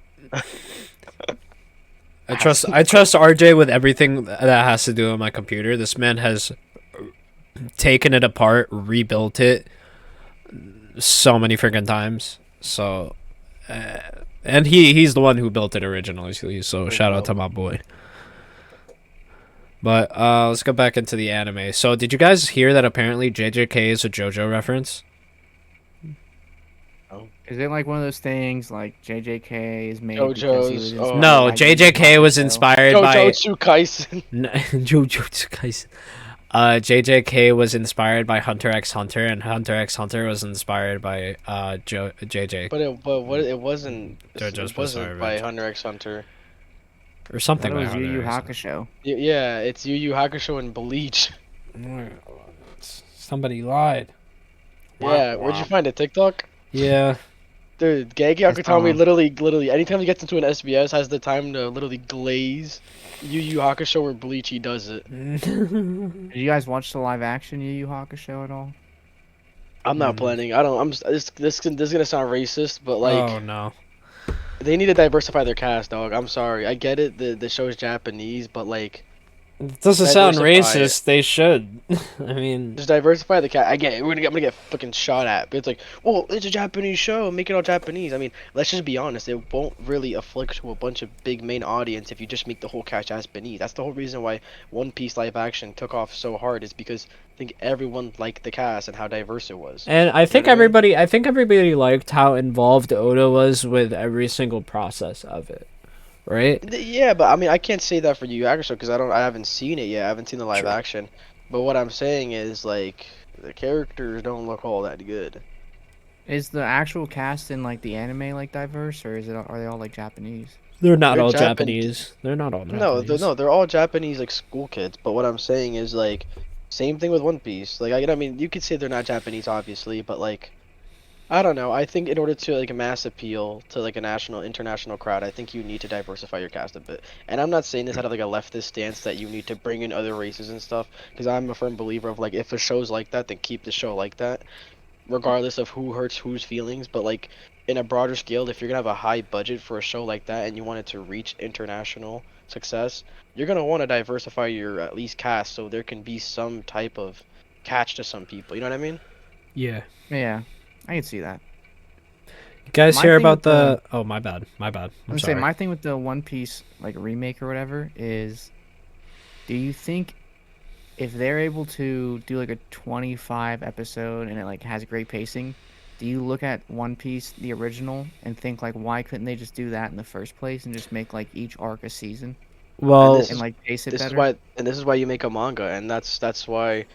I trust RJ with everything that has to do with my computer. This man has taken it apart, rebuilt it so many freaking times. So, and he's the one who built it originally. So shout out to my boy. But let's go back into the anime. So did you guys hear that apparently JJK is a JoJo reference? Is it like one of those things like JJK is made because he was inspired No, by JJK was inspired by Jujutsu Kaisen. Jujutsu Kaisen. JJK was inspired by Hunter x Hunter, and Hunter x Hunter was inspired by JJ. But it wasn't. JoJo's It wasn't by Revenge. Hunter x Hunter. Or something It like was Yu Yu Hakusho. Yeah, it's Yu Yu Hakusho and Bleach. Somebody lied. Yeah, where'd you find it? TikTok? Yeah. Dude, Gege Akutami literally, anytime he gets into an SBS, has the time to literally glaze Yu Yu Hakusho or Bleach, he does it. Did you guys watch the live action Yu Yu Hakusho at all? I'm not planning. I don't. This is gonna sound racist, but like, oh no. they need to diversify their cast, dog. I'm sorry. I get it. The show's Japanese, but like, It doesn't sound Diversify racist. They should. I mean, just diversify the cast. I get it. I'm gonna get fucking shot at. But it's like, well, it's a Japanese show. Make it all Japanese. I mean, let's just be honest. It won't really afflict to a bunch of big main audience if you just make the whole cast Japanese. That's the whole reason why One Piece live action took off so hard. Is because I think everyone liked the cast and how diverse it was. and I think know what I mean? I think everybody liked how involved Oda was with every single process of it, right? Yeah, but I mean, I can't say that for Yu Yu Hakusho because I haven't seen it yet. I haven't seen the live True. action. But what I'm saying is like the characters don't look all that good. Is the actual cast in like the anime like diverse, or are they all like Japanese? They're not They're all Japan- Japanese. They're not all No, Japanese. they're all Japanese like school kids. But what I'm saying is like same thing with One Piece. Like I mean, you could say they're not Japanese, obviously, but like I don't know. I think in order to like mass appeal to like a international crowd, I think you need to diversify your cast a bit. And I'm not saying this out of like a leftist stance that you need to bring in other races and stuff, because I'm a firm believer of like if a show's like that, then keep the show like that, regardless of who hurts whose feelings. But like in a broader scale, if you're gonna have a high budget for a show like that and you want it to reach international success, you're gonna want to diversify your at least cast so there can be some type of catch to some people. You know what I mean? Yeah. Yeah, I can see that. You guys My hear thing about with the? Oh, my bad. I'm I'm sorry. saying my thing with the One Piece like remake or whatever is, do you think if they're able to do like a 25 episode and it like has great pacing, do you look at One Piece the original and think like why couldn't they just do that in the first place and just make like each arc a season Well, this and like pace it This better? is why you make a manga, and that's why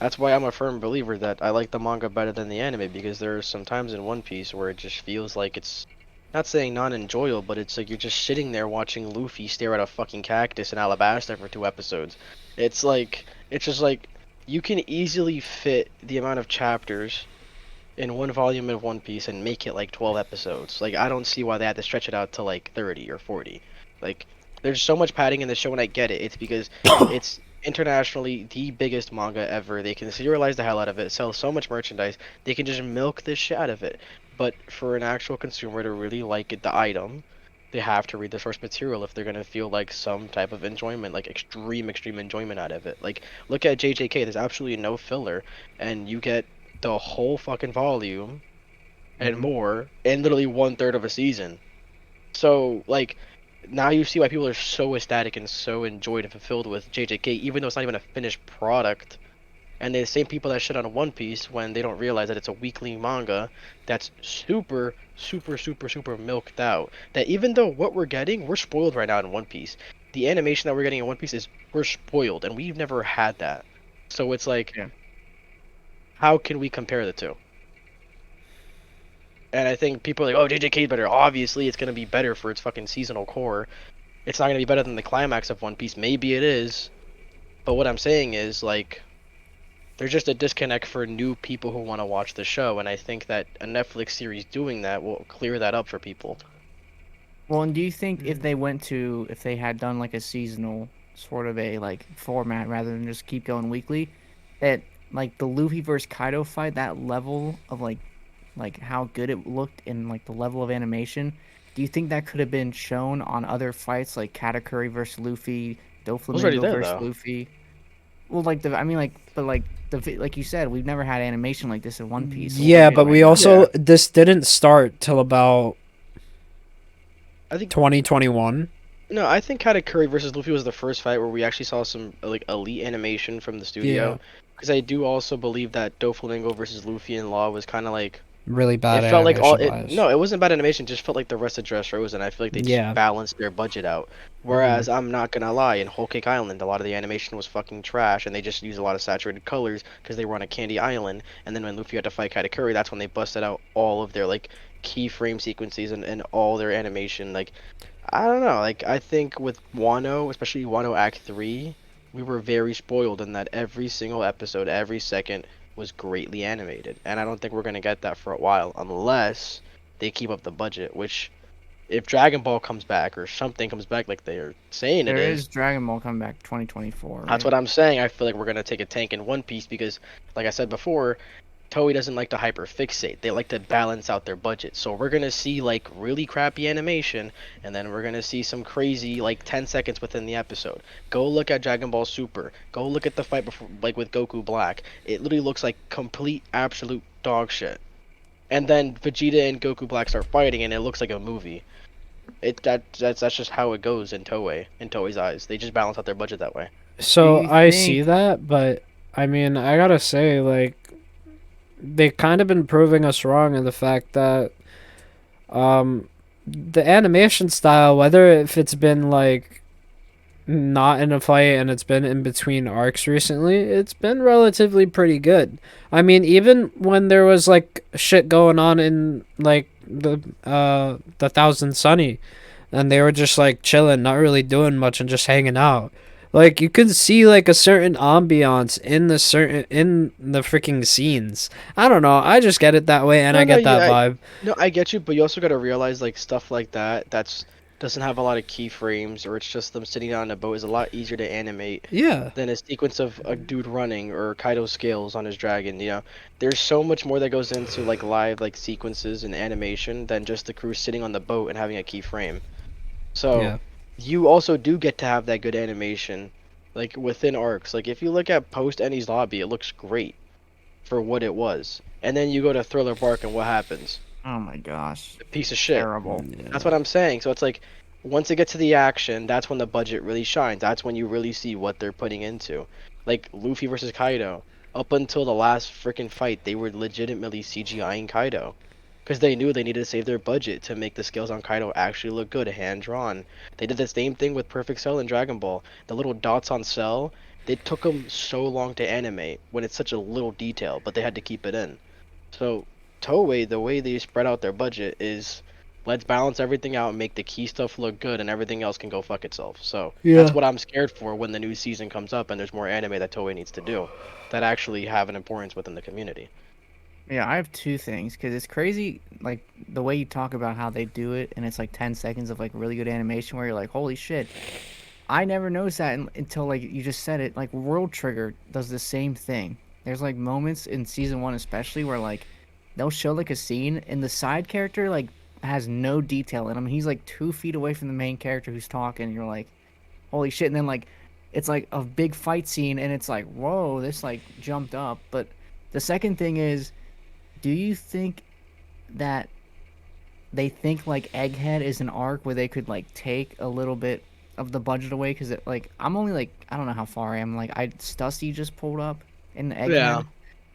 I'm a firm believer that I like the manga better than the anime, because there are some times in One Piece where it just feels like it's not saying non-enjoyable, but it's like you're just sitting there watching Luffy stare at a fucking cactus in Alabasta for 2 episodes. It's just like you can easily fit the amount of chapters in one volume of One Piece and make it like 12 episodes. Like I don't see why they had to stretch it out to like 30 or 40. Like there's so much padding in the show, and I get it. It's because it's internationally the biggest manga ever. They can serialize the hell out of it, sell so much merchandise. They can just milk this shit out of it. But for an actual consumer to really like it, the item, they have to read the source material if they're gonna feel like some type of enjoyment, like extreme enjoyment out of it. Like look at JJK. There's absolutely no filler, and you get the whole fucking volume and more in literally 1/3 of a season. So like now you see why people are so ecstatic and so enjoyed and fulfilled with JJK, even though it's not even a finished product. And they're the same people that shit on One Piece when they don't realize that it's a weekly manga that's super, super, super, super milked out. That even though what we're getting, we're spoiled right now in One Piece. The animation that we're getting in One Piece is we're spoiled, and we've never had that. So it's like, Yeah. how can we compare the two? And I think people are like, oh, JJK is better. Obviously, it's going to be better for its fucking seasonal core. It's not going to be better than the climax of One Piece. Maybe it is. But what I'm saying is, like, there's just a disconnect for new people who want to watch the show. And I think that a Netflix series doing that will clear that up for people. Well, and do you think if they had done like a seasonal sort of a like format rather than just keep going weekly, that like the Luffy versus Kaido fight, that level of like how good it looked and like the level of animation, do you think that could have been shown on other fights like Katakuri versus Luffy, It was already Doflamingo there versus though. Luffy? Well, like but like like you said, we've never had animation like this in One Piece. So what we're Yeah, getting but right we now. also this didn't start till about I think 2021. no, I think Katakuri versus Luffy was the first fight where we actually saw some like elite animation from the Yeah, studio. Because I do also believe that Doflamingo versus Luffy in Law was kind of like really it bad felt like all animation it. wise. No, it wasn't bad animation. It just felt like the rest of Dressrosa, and I feel like they just Yeah. balanced their budget out. Mhm. Whereas I'm not gonna lie, in Whole Cake Island, a lot of the animation was fucking trash, and they just used a lot of saturated colors because they were on a candy island. And then when Luffy had to fight Katakuri, that's when they busted out all of their like key frame sequences and all their animation. Like I don't know. Like I think with Wano, especially Wano Act 3, we were very spoiled in that every single episode, every second was greatly animated. And I don't think we're going to get that for a while unless they keep up the budget, which if Dragon Ball comes back or something comes back like they are saying it There is, is Dragon Ball coming back 2024, that's right? what I'm saying. I feel like we're going to take a tank in One Piece because like I said before, Toei doesn't like to hyperfixate. They like to balance out their budget. So we're gonna see like really crappy animation, and then we're gonna see some crazy like 10 seconds within the episode. Go look at Dragon Ball Super. Go look at the fight before, like with Goku Black. It literally looks like complete absolute dog shit. And then Vegeta and Goku Black start fighting, and it looks like a movie. That's just how it goes in Toei, in Toei's eyes. They just balance out their budget that way. Do So you I see think that, but I mean, I gotta say, like, they kind of been proving us wrong in the fact that the animation style, whether if it's been like not in a fight and it's been in between arcs recently, it's been relatively pretty good. I mean, even when there was like shit going on in like the Thousand Sunny, and they were just like chilling, not really doing much and just hanging out. Like you could see like a certain ambiance in the freaking scenes. I don't know. I just get it that way, and No, I no, get that yeah, vibe. no, I get you, but you also got to realize like stuff like that that's doesn't have a lot of keyframes, or it's just them sitting on a boat is a lot easier to animate Yeah, than a sequence of a dude running or Kaido's scales on his dragon. You know, there's so much more that goes into like live like sequences and animation than just the crew sitting on the boat and having a keyframe. So yeah, you also do get to have that good animation, like within arcs. Like if you look at post Ennie's lobby, it looks great for what it was. And then you go to Thriller Bark and what happens? oh my gosh, A piece of shit. terrible. That's what I'm saying. So it's like once it gets to the action, that's when the budget really shines. That's when you really see what they're putting into. Like Luffy versus Kaido. Up until the last freaking fight, they were legitimately CGIing Kaido. Because they knew they needed to save their budget to make the scales on Kaido actually look good, hand drawn. They did the same thing with Perfect Cell and Dragon Ball. The little dots on Cell, they took them so long to animate when it's such a little detail, but they had to keep it in. So Toei, the way they spread out their budget is let's balance everything out and make the key stuff look good and everything else can go fuck itself. So that's yeah. what I'm scared for when the new season comes up and there's more anime that Toei needs to do that actually have an importance within the community. Yeah, I have two things because it's crazy, like the way you talk about how they do it, and it's like 10 seconds of like really good animation where you're like, holy shit. I never noticed that until like you just said it. Like World Trigger does the same thing. There's like moments in season one, especially where like they'll show like a scene and the side character like has no detail in him. He's like 2 feet away from the main character who's talking. And you're like, holy shit! And then like it's like a big fight scene, and it's like, whoa, this like jumped up. But the second thing is, do you think that they think like Egghead is an arc where they could like take a little bit of the budget away? Because it like I'm only like I don't know how far I am. Like I Stussy just pulled up in Yeah. Egghead,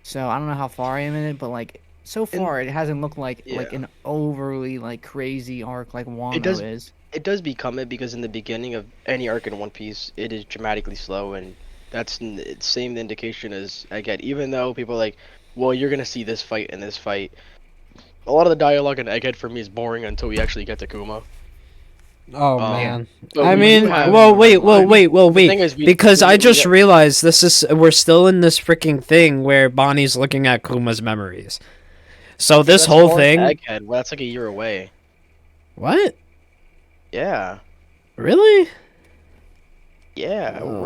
so I don't know how far I am in it. But like so And far, it hasn't looked like yeah. an overly like crazy arc like It Wano does is. it does become it because in the beginning of any arc in One Piece, it is dramatically slow and that's it's same indication as I get. Even though people are like, well, you're gonna see this fight and this fight. A lot of the dialogue in Egghead for me is boring until we actually get to Kuma. Oh Um, Yeah, man. but I we do mean, have. well, wait, The thing is, because I we just get, realized this is we're still in this freaking thing where Bonnie's looking at Kuma's memories. So this that's whole far into thing, Egghead. Well, that's like a year away. what? Yeah. Really? Yeah. Oh.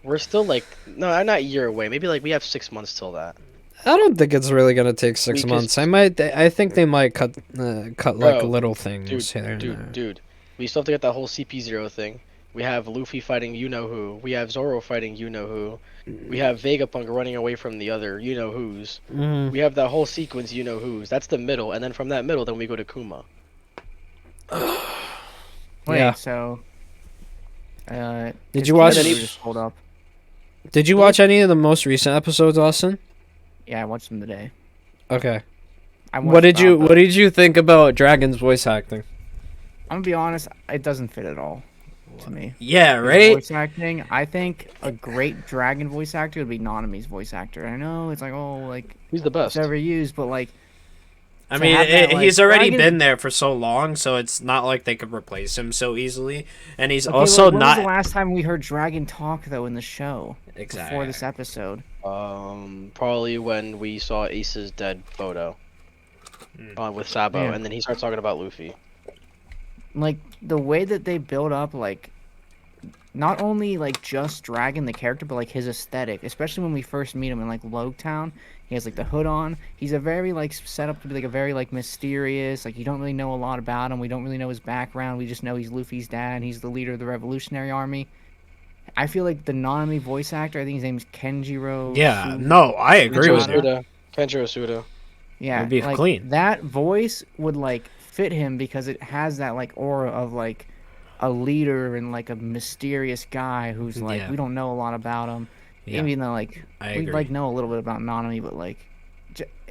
We're still like, no, not a year away. Maybe like we have 6 months till that. I don't think it's really gonna take 6 months. I think they might cut like Bro, little things here and there. dude. We still have to get that whole CP0 thing. We have Luffy fighting you know who. We have Zoro fighting you know who. We have Vegapunk running away from the other you know who's. Mhm. We have that whole sequence you know who's. That's the middle, and then from that middle, then we go to Kuma. Wait, Yeah. so. Did you watch? Just hold up. Did you watch any of the most recent episodes, Austin? Yeah, I watched them today. Okay. I What did watched What did you think about Dragon's voice acting? I'm gonna be honest, it doesn't fit at all to me. Yeah, His right. Voice acting, I think a great dragon voice actor would be Nanami's voice actor. I know it's like, oh, like He's the best. it's ever used, but like I to mean, have that, like, he's already Dragon- been there for so long, so it's not like they could replace him so easily. And he's okay, also like, when was not the last time we heard Dragon talk though in the show exactly. before this episode? Probably when we saw Ace's dead photo. With Sabo, Yeah. and then he starts talking about Luffy. Like the way that they build up, like not only like just Dragon the character, but like his aesthetic, especially when we first meet him in like Logtown. He has like the hood on. He's a very like set up to be like a very like mysterious. Like you don't really know a lot about him. We don't really know his background. We just know he's Luffy's dad. He's the leader of the Revolutionary Army. I feel like the Nanami voice actor, I think his name is Kenjiro. Yeah, no, I agree with you. Kenjiro Suda. Yeah, It'd be like, clean. That voice would like fit him because it has that like aura of like a leader and like a mysterious guy who's like Yeah. we don't know a lot about him. Yeah. Even though like I we agree. like know a little bit about Nanami, but like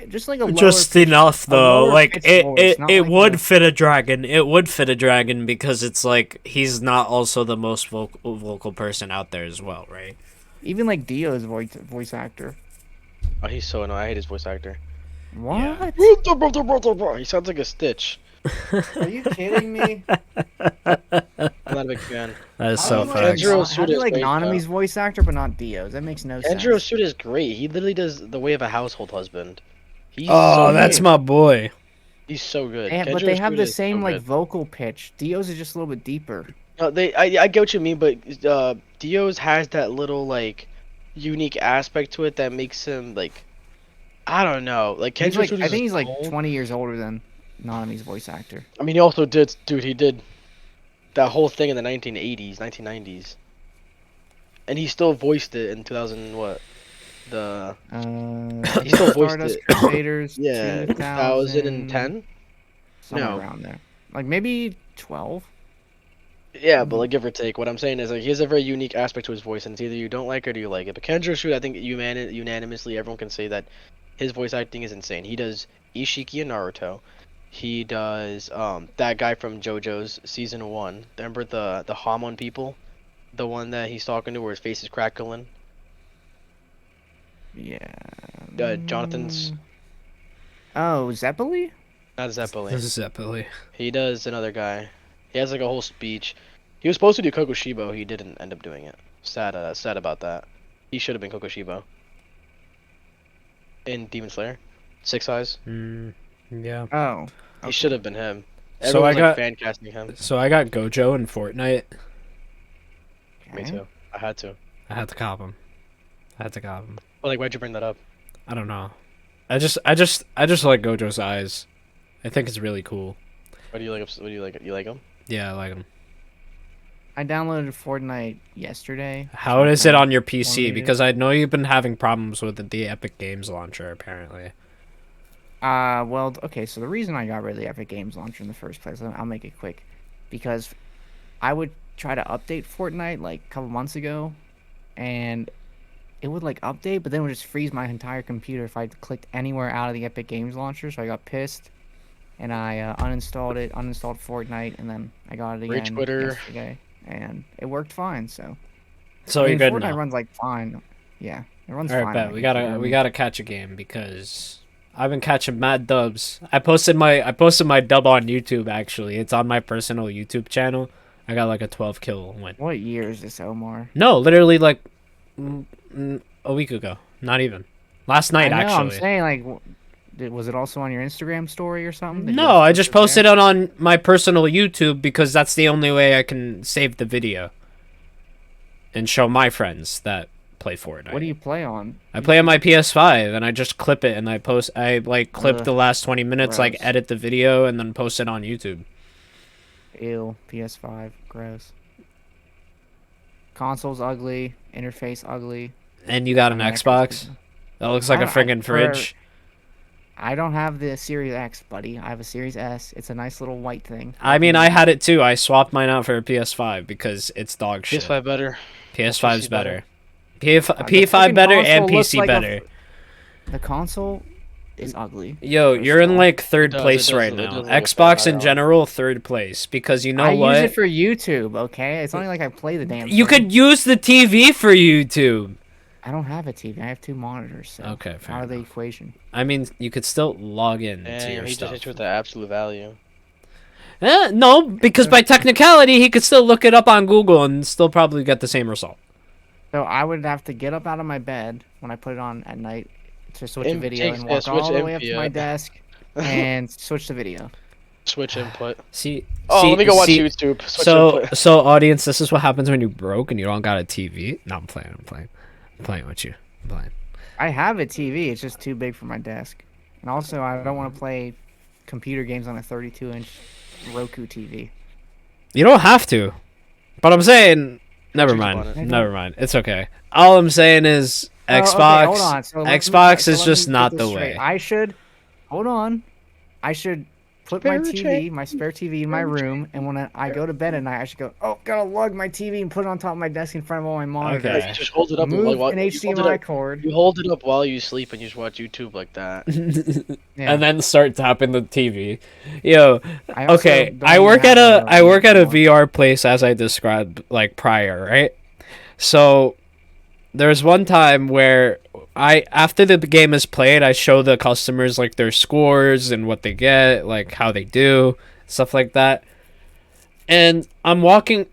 just like a Just lower pitch- enough a though. lower Like pitched it, voice, it, not it like would the- fit a dragon. It would fit a dragon because it's like he's not also the most vocal person out there as well, right? even like Dio's voice actor. Oh, he's so annoying. I hate his voice actor. What? He sounds like a Stitch. Are you kidding me? I'm not a big fan. That is so How facts. do you like, Kenjiro how do you Suda's like great, Nanami's voice actor but not Dio's? That makes no sense. Kenjiro Suda is great. He literally does the way of a household husband. He's Oh, so that's good. my boy. He's so good. But Kenjiro they have Suda the is same so like good. vocal pitch. Dio's is just a little bit deeper. No, I get what you mean, but Dio's has that little like unique aspect to it that makes him like I don't know. Like He's Kenjiro like, Suda's I think he's like cold. 20 years older than Nanami's voice actor. I mean, he also did, dude. He did that whole thing in the 1980s, 1990s, and he still voiced it in 2000. What? The He still voiced Stardust it. Crusaders. yeah, 2010. Somewhere No. around there. Like maybe 12. Yeah, but like give or take. What I'm saying is like he has a very unique aspect to his voice, and it's either you don't like it or you like it. But Kenjiro Suda, I think unanimously everyone can say that his voice acting is insane. He does Ishiki in Naruto. He does that guy from JoJo's season 1. Remember the Hamon people, the one that he's talking to where his face is crackling. Yeah. Jonathan's Oh, Zeppeli? not Zeppeli. Zeppeli. He does another guy. He has like a whole speech. He was supposed to do Kokushibo. He didn't end up doing it. Sad about that. He should have been Kokushibo. In Demon Slayer, Six Eyes. Yeah. Oh. He should have been him. So Everyone was I got- like fan casting him. So I got Gojo in Fortnite. Me Okay. too. I had to. I had to cop him. But like, why'd you bring that up? I don't know. I just like Gojo's eyes. I think it's really cool. What do you like? What do you like? You like him? Yeah, I like him. I downloaded Fortnite yesterday. How is it on your PC? Fortnite. Because I know you've been having problems with the Epic Games launcher, apparently. Well, okay, so the reason I got rid of the Epic Games launcher in the first place, I'll make it quick, because I would try to update Fortnite like a couple months ago, and it would like update, but then it would just freeze my entire computer if I clicked anywhere out of the Epic Games launcher, so I got pissed, and I uninstalled Fortnite, and then I got it Rage again Twitter. yesterday, and it worked fine, so. So I you're mean, good Fortnite now. runs like fine. Yeah, it runs All right, fine. bet on my we computer. gotta catch a game because I've been catching mad dubs. I posted my dub on YouTube actually. It's on my personal YouTube channel. I got like a 12 kill win. What year is this, Omar? No, literally like a week ago. Not even. Last night I know, actually. I'm saying like Was it also on your Instagram story or something? Did you No, I post just it there? posted it on my personal YouTube because that's the only way I can save the video and show my friends that play Fortnite. What do you play on? I play on my PS5 and I just clip it and I clip Ugh, the last 20 minutes, like gross. edit the video and then post it on YouTube. Ew, PS5, gross. Console's ugly, interface ugly. And you got an I mean, I Xbox? could- That looks like a friggin' fridge. I don't have the Series X, buddy. I have a Series S. It's a nice little white thing. I mean, I had it too. I swapped mine out for a PS5 because it's dog shit. PS5 better. PS5's PC better. The P5 freaking better console and looks PC like better. The console is ugly. Yo, first you're of in all. like third It does, place it does, right it now. does look Xbox in bad. general, third place. Because you know I what? use it for YouTube, okay? It's only like I play the damn You thing. could use the TV for YouTube. I don't have a TV. I have 2 monitors, so Okay, fair out of the enough. equation. I mean, you could still log in to Damn, your he just stuff. hit you with the absolute value. No, because by technicality, he could still look it up on Google and still probably get the same result. So I would have to get up out of my bed when I put it on at night to switch a Imp video takes- and yeah, walk switch all the way up imp, to my yeah. desk and switch the video. Switch input. See, Oh, let me go watch see, YouTube. Switch So, input. so audience, this is what happens when you broke and you don't got a TV. No, I'm playing with you. I'm playing. I have a TV. It's just too big for my desk. And also, I don't want to play computer games on a 32-inch Roku TV. You don't have to, but I'm saying, never Choose mind. on it. Never mind. It's okay. All I'm saying is Oh, okay, Xbox. hold on. So let me- Xbox so is let me just get not this the straight. way. I should hold on. I should put my Spare TV, chair. my spare TV in my room, and when I go to bed at night, I should go. Oh, gotta lug my TV and put it on top of my desk in front of all my monitors. Okay. You just hold it up Move while an you hold it HDMI up. cord. You hold it up while you sleep and you just watch YouTube like that. Yeah. And then start tapping the TV. Yo, I also okay. don't I even work at have I work at a anymore. VR place as I described like prior, right? So there's one time where after the game is played, I show the customers like their scores and what they get, like how they do, stuff like that. And I'm walking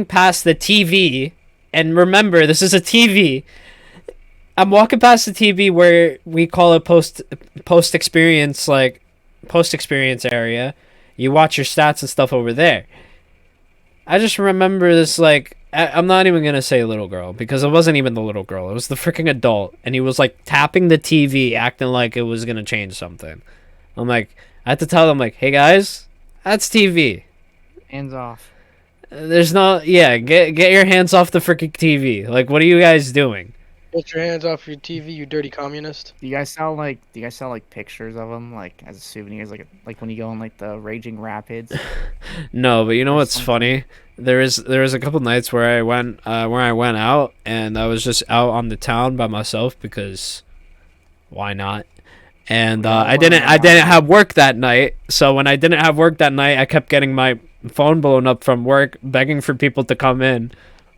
past the TV, and remember, this is a TV. I'm walking past the TV where we call it post experience area. You watch your stats and stuff over there. I just remember this, like, I'm not even gonna say little girl because it wasn't even the little girl. It was the freaking adult, and he was like tapping the TV, acting like it was gonna change something. I'm like, I had to tell them, like, hey guys, that's TV. Hands off. There's no, yeah, get your hands off the freaking TV. Like, what are you guys doing? Get your hands off your TV, you dirty communist. Do you guys sell like pictures of them like as souvenirs like when you go on like the Raging Rapids? No, but you know Or what's something. funny? There was a couple nights where I went out and I was just out on the town by myself because why not? And Yeah, I why didn't not? have work that night. So when I didn't have work that night, I kept getting my phone blown up from work, begging for people to come in.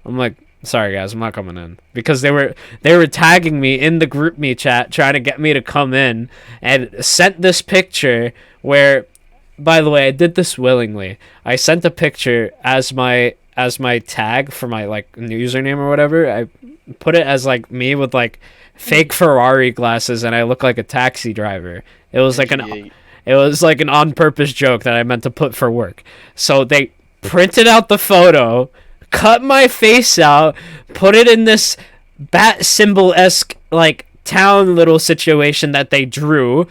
I'm like, sorry guys, I'm not coming in because they were tagging me in the group me chat trying to get me to come in and sent this picture where, by the way, I did this willingly. I sent a picture as my tag for my like username or whatever. I put it as like me with like fake Ferrari glasses and I look like a taxi driver. It was like G8. an on purpose joke that I meant to put for work. So they printed out the photo, cut my face out, put it in this bat symbol-esque like town little situation that they drew,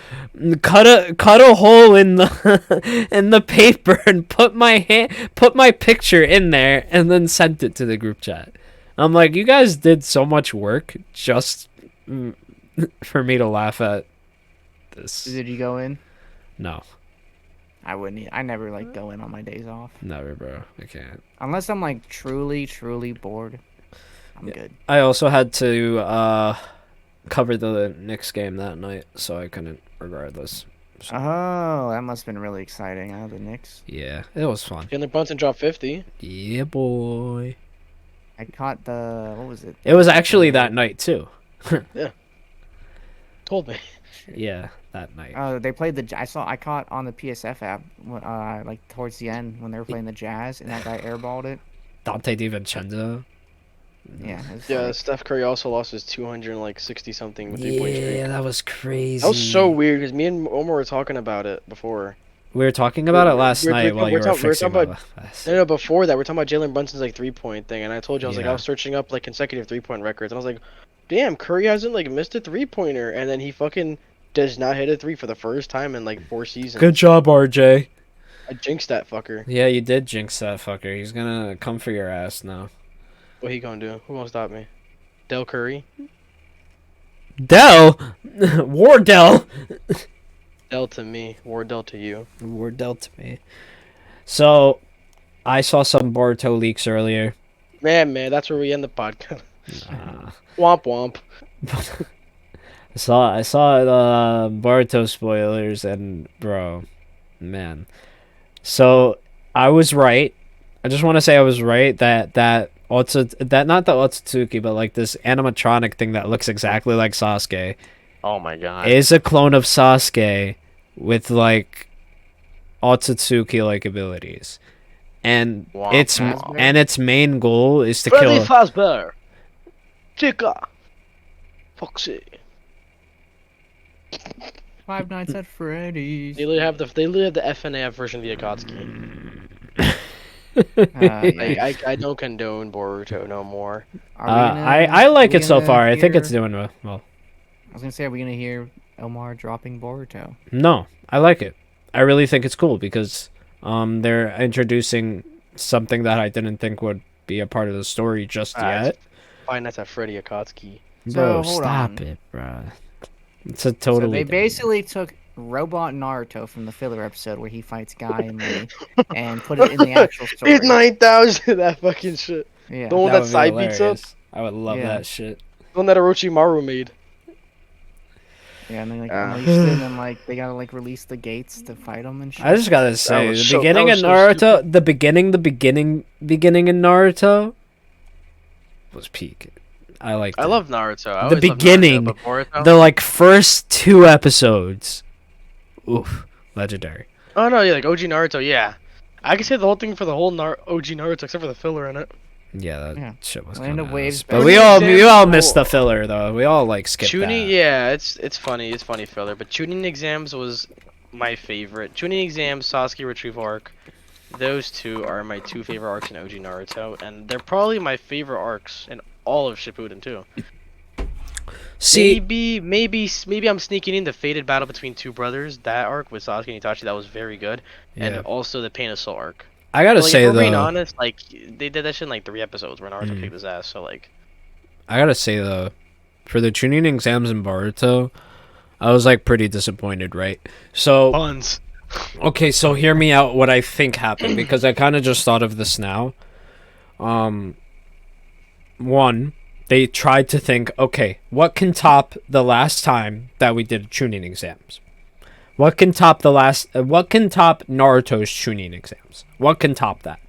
cut a hole in the in the paper and put my picture in there and then sent it to the group chat. I'm like, you guys did so much work just for me to laugh at this. Did you go in? No, I wouldn't. I never like go in on my days off never, bro. I can't. unless I'm like truly bored. I'm good. I also had to cover the Knicks game that night, so I couldn't regardless. Oh, that must have been really exciting. The Knicks. Yeah, it was fun. Jalen Brunson dropped 50. Yeah, boy. I caught what was it? It was actually that night too. Told me. Yeah, that night. They played I caught on the PSF app, like towards the end when they were playing the Jazz, and that guy airballed it. Dante DiVincenzo. Yeah. It's Yeah, like, Steph Curry also lost his 260 something 3-point streak. Yeah, that was crazy. That was so weird because me and Omar were talking about it before. We were talking about it last We're- night we're- while you we're were talking- we're fixing talking my about- No, before that, we're talking about Jalen Brunson's like 3-point thing, and I told you I was like I Yeah. was searching up like consecutive 3-point records, and I was like, damn, Curry hasn't like missed a 3-pointer, and then he fucking does not hit a 3 for the first time in like 4 seasons. Good job, RJ. I jinxed that fucker. Yeah, you did jinx that fucker. He's gonna come for your ass now. What he gonna do? Who gonna stop me? Del Curry? Dell? Wardell? Del to me. Wardell to you. Wardell to me. So, I saw some Boruto leaks earlier. Man, that's where we end the podcast. Uh, Womp womp. I saw the Boruto spoilers, and bro, man. So I was right. I just want to say I was right that not the Otsutsuki, but like this animatronic thing that looks exactly like Sasuke Oh my god. is a clone of Sasuke with like Otsutsuki like abilities, and Womp womp. its main goal is to Freddy kill. Fazbear. Chica. Foxy. Five Nights at Freddy's. They literally have the FNAF version of the Akatsuki. Yeah. I don't condone Boruto no more. Are we gonna- I like are we it so gonna far. I think hear- it's doing well. I was gonna say, are we gonna hear Omar dropping Boruto? No, I like it. I really think it's cool because they're introducing something that I didn't think would be a part of the story just yet. Fine, that's a Freddy Akatsuki. Bro, So, hold stop on. it, bro. It's a totally. So they different- basically took Robot Naruto from the filler episode where he fights Guy and Lee and put it in the actual story. It's 9,000, that fucking shit. Yeah. The one That that would be side beats up. hilarious. I would love Yeah. that shit. The one that Orochimaru made. Yeah, and then like Ah. unleashed it, and then like they gotta like release the gates to fight him and shit. I just gotta say, was the so- beginning that of was so Naruto, the beginning in Naruto was peak. I liked it. I love Naruto. I The always loved beginning, Naruto, but Boruto? the like first 2 episodes. Oof, legendary. Oh no, yeah, like OG Naruto, yeah. I can say the whole thing for the whole OG Naruto except for the filler in it. Yeah, that Yeah. shit was Land kind of of Waves, But better we than all exams. missed the filler though. We all like skipped Tuning, that. yeah, it's funny filler. But tuning exams was my favorite. Tuning exams, Sasuke retrieval arc. Those two are my 2 favorite arcs in OG Naruto, and they're probably my favorite arcs in all of Shippuden too. See, Maybe I'm sneaking in the fated battle between 2 brothers. That arc with Sasuke and Itachi, that was very good, yeah. and also the Pain of Soul arc. I gotta Like, say if we're being though, honest, like they did that shit in like 3 episodes where Naruto Mm. kicked his ass. So like, for the tuning exams in Boruto, I was like pretty disappointed, right? So puns. okay, so hear me out what I think happened because I kind of just thought of this now. One, they tried to think, okay, what can top the last time that we did tuning exams? What can top Naruto's tuning exams? What can top that?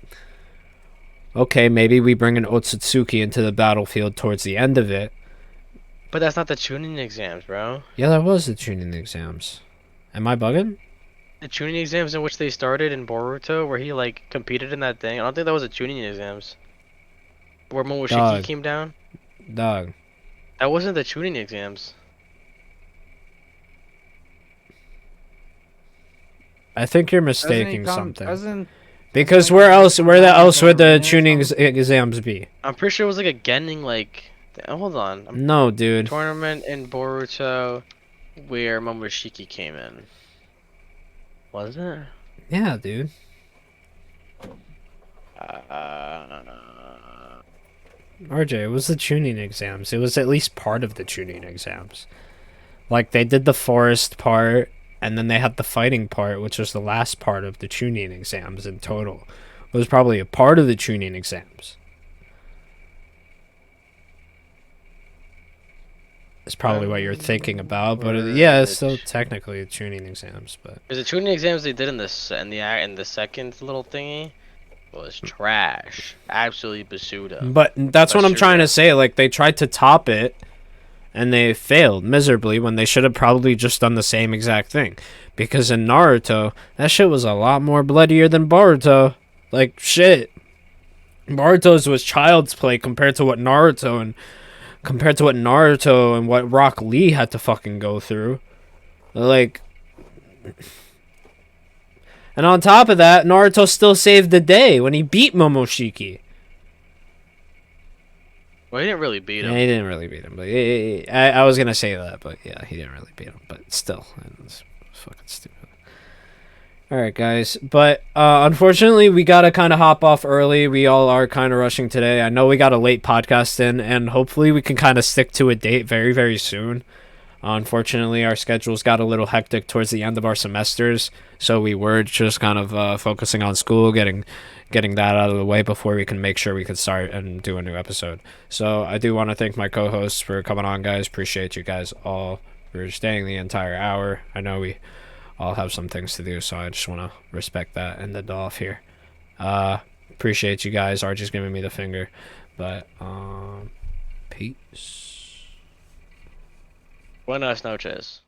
Okay, maybe we bring an Otsutsuki into the battlefield towards the end of it. But that's not the tuning exams, bro. Yeah, that was the tuning exams. Am I bugging? The tuning exams in which they started in Boruto, where he like competed in that thing. I don't think that was the tuning exams. Where Momoshiki Dog. came down. Dog. That wasn't the tuning exams. I think you're Doesn't he mistaking come- something. Doesn't Because doesn't where he else come would down the to tuning Naruto? exams be? I'm pretty sure it was like a Genin like. Hold on. No, dude. Tournament in Boruto, where Momoshiki came in. Was it? Yeah, dude. RJ, it was the tuning exams. It was at least part of the tuning exams. Like, they did the forest part, and then they had the fighting part, which was the last part of the tuning exams in total. It was probably a part of the tuning exams. It's probably what you're thinking about, but yeah, it's still technically the tuning exams. But Because the tuning exams they did in the second little thingy was trash. Absolutely basuda. But that's what I'm That's trying true. to say. Like, they tried to top it, and they failed miserably when they should have probably just done the same exact thing. Because in Naruto, that shit was a lot more bloodier than Boruto. Like, shit. Boruto's was child's play compared to what Naruto and what Rock Lee had to fucking go through. Like, and on top of that, Naruto still saved the day when he beat Momoshiki. Well, he didn't really beat him. Yeah, he didn't really beat him, but I was gonna say that, but yeah, he didn't really beat him. But still, it's fucking stupid. All right, guys, but unfortunately, we gotta kind of hop off early. We all are kind of rushing today. I know we got a late podcast in, and hopefully, we can kind of stick to a date very, very soon. Unfortunately, our schedules got a little hectic towards the end of our semesters, so we were just kind of focusing on school, getting that out of the way before we can make sure we could start and do a new episode. So I do want to thank my co-hosts for coming on, guys. Appreciate you guys all for staying the entire hour. I know we all have some things to do, so I just want to respect that and end off here. Appreciate you guys. Archie's giving me the finger, but peace. Buenas noches.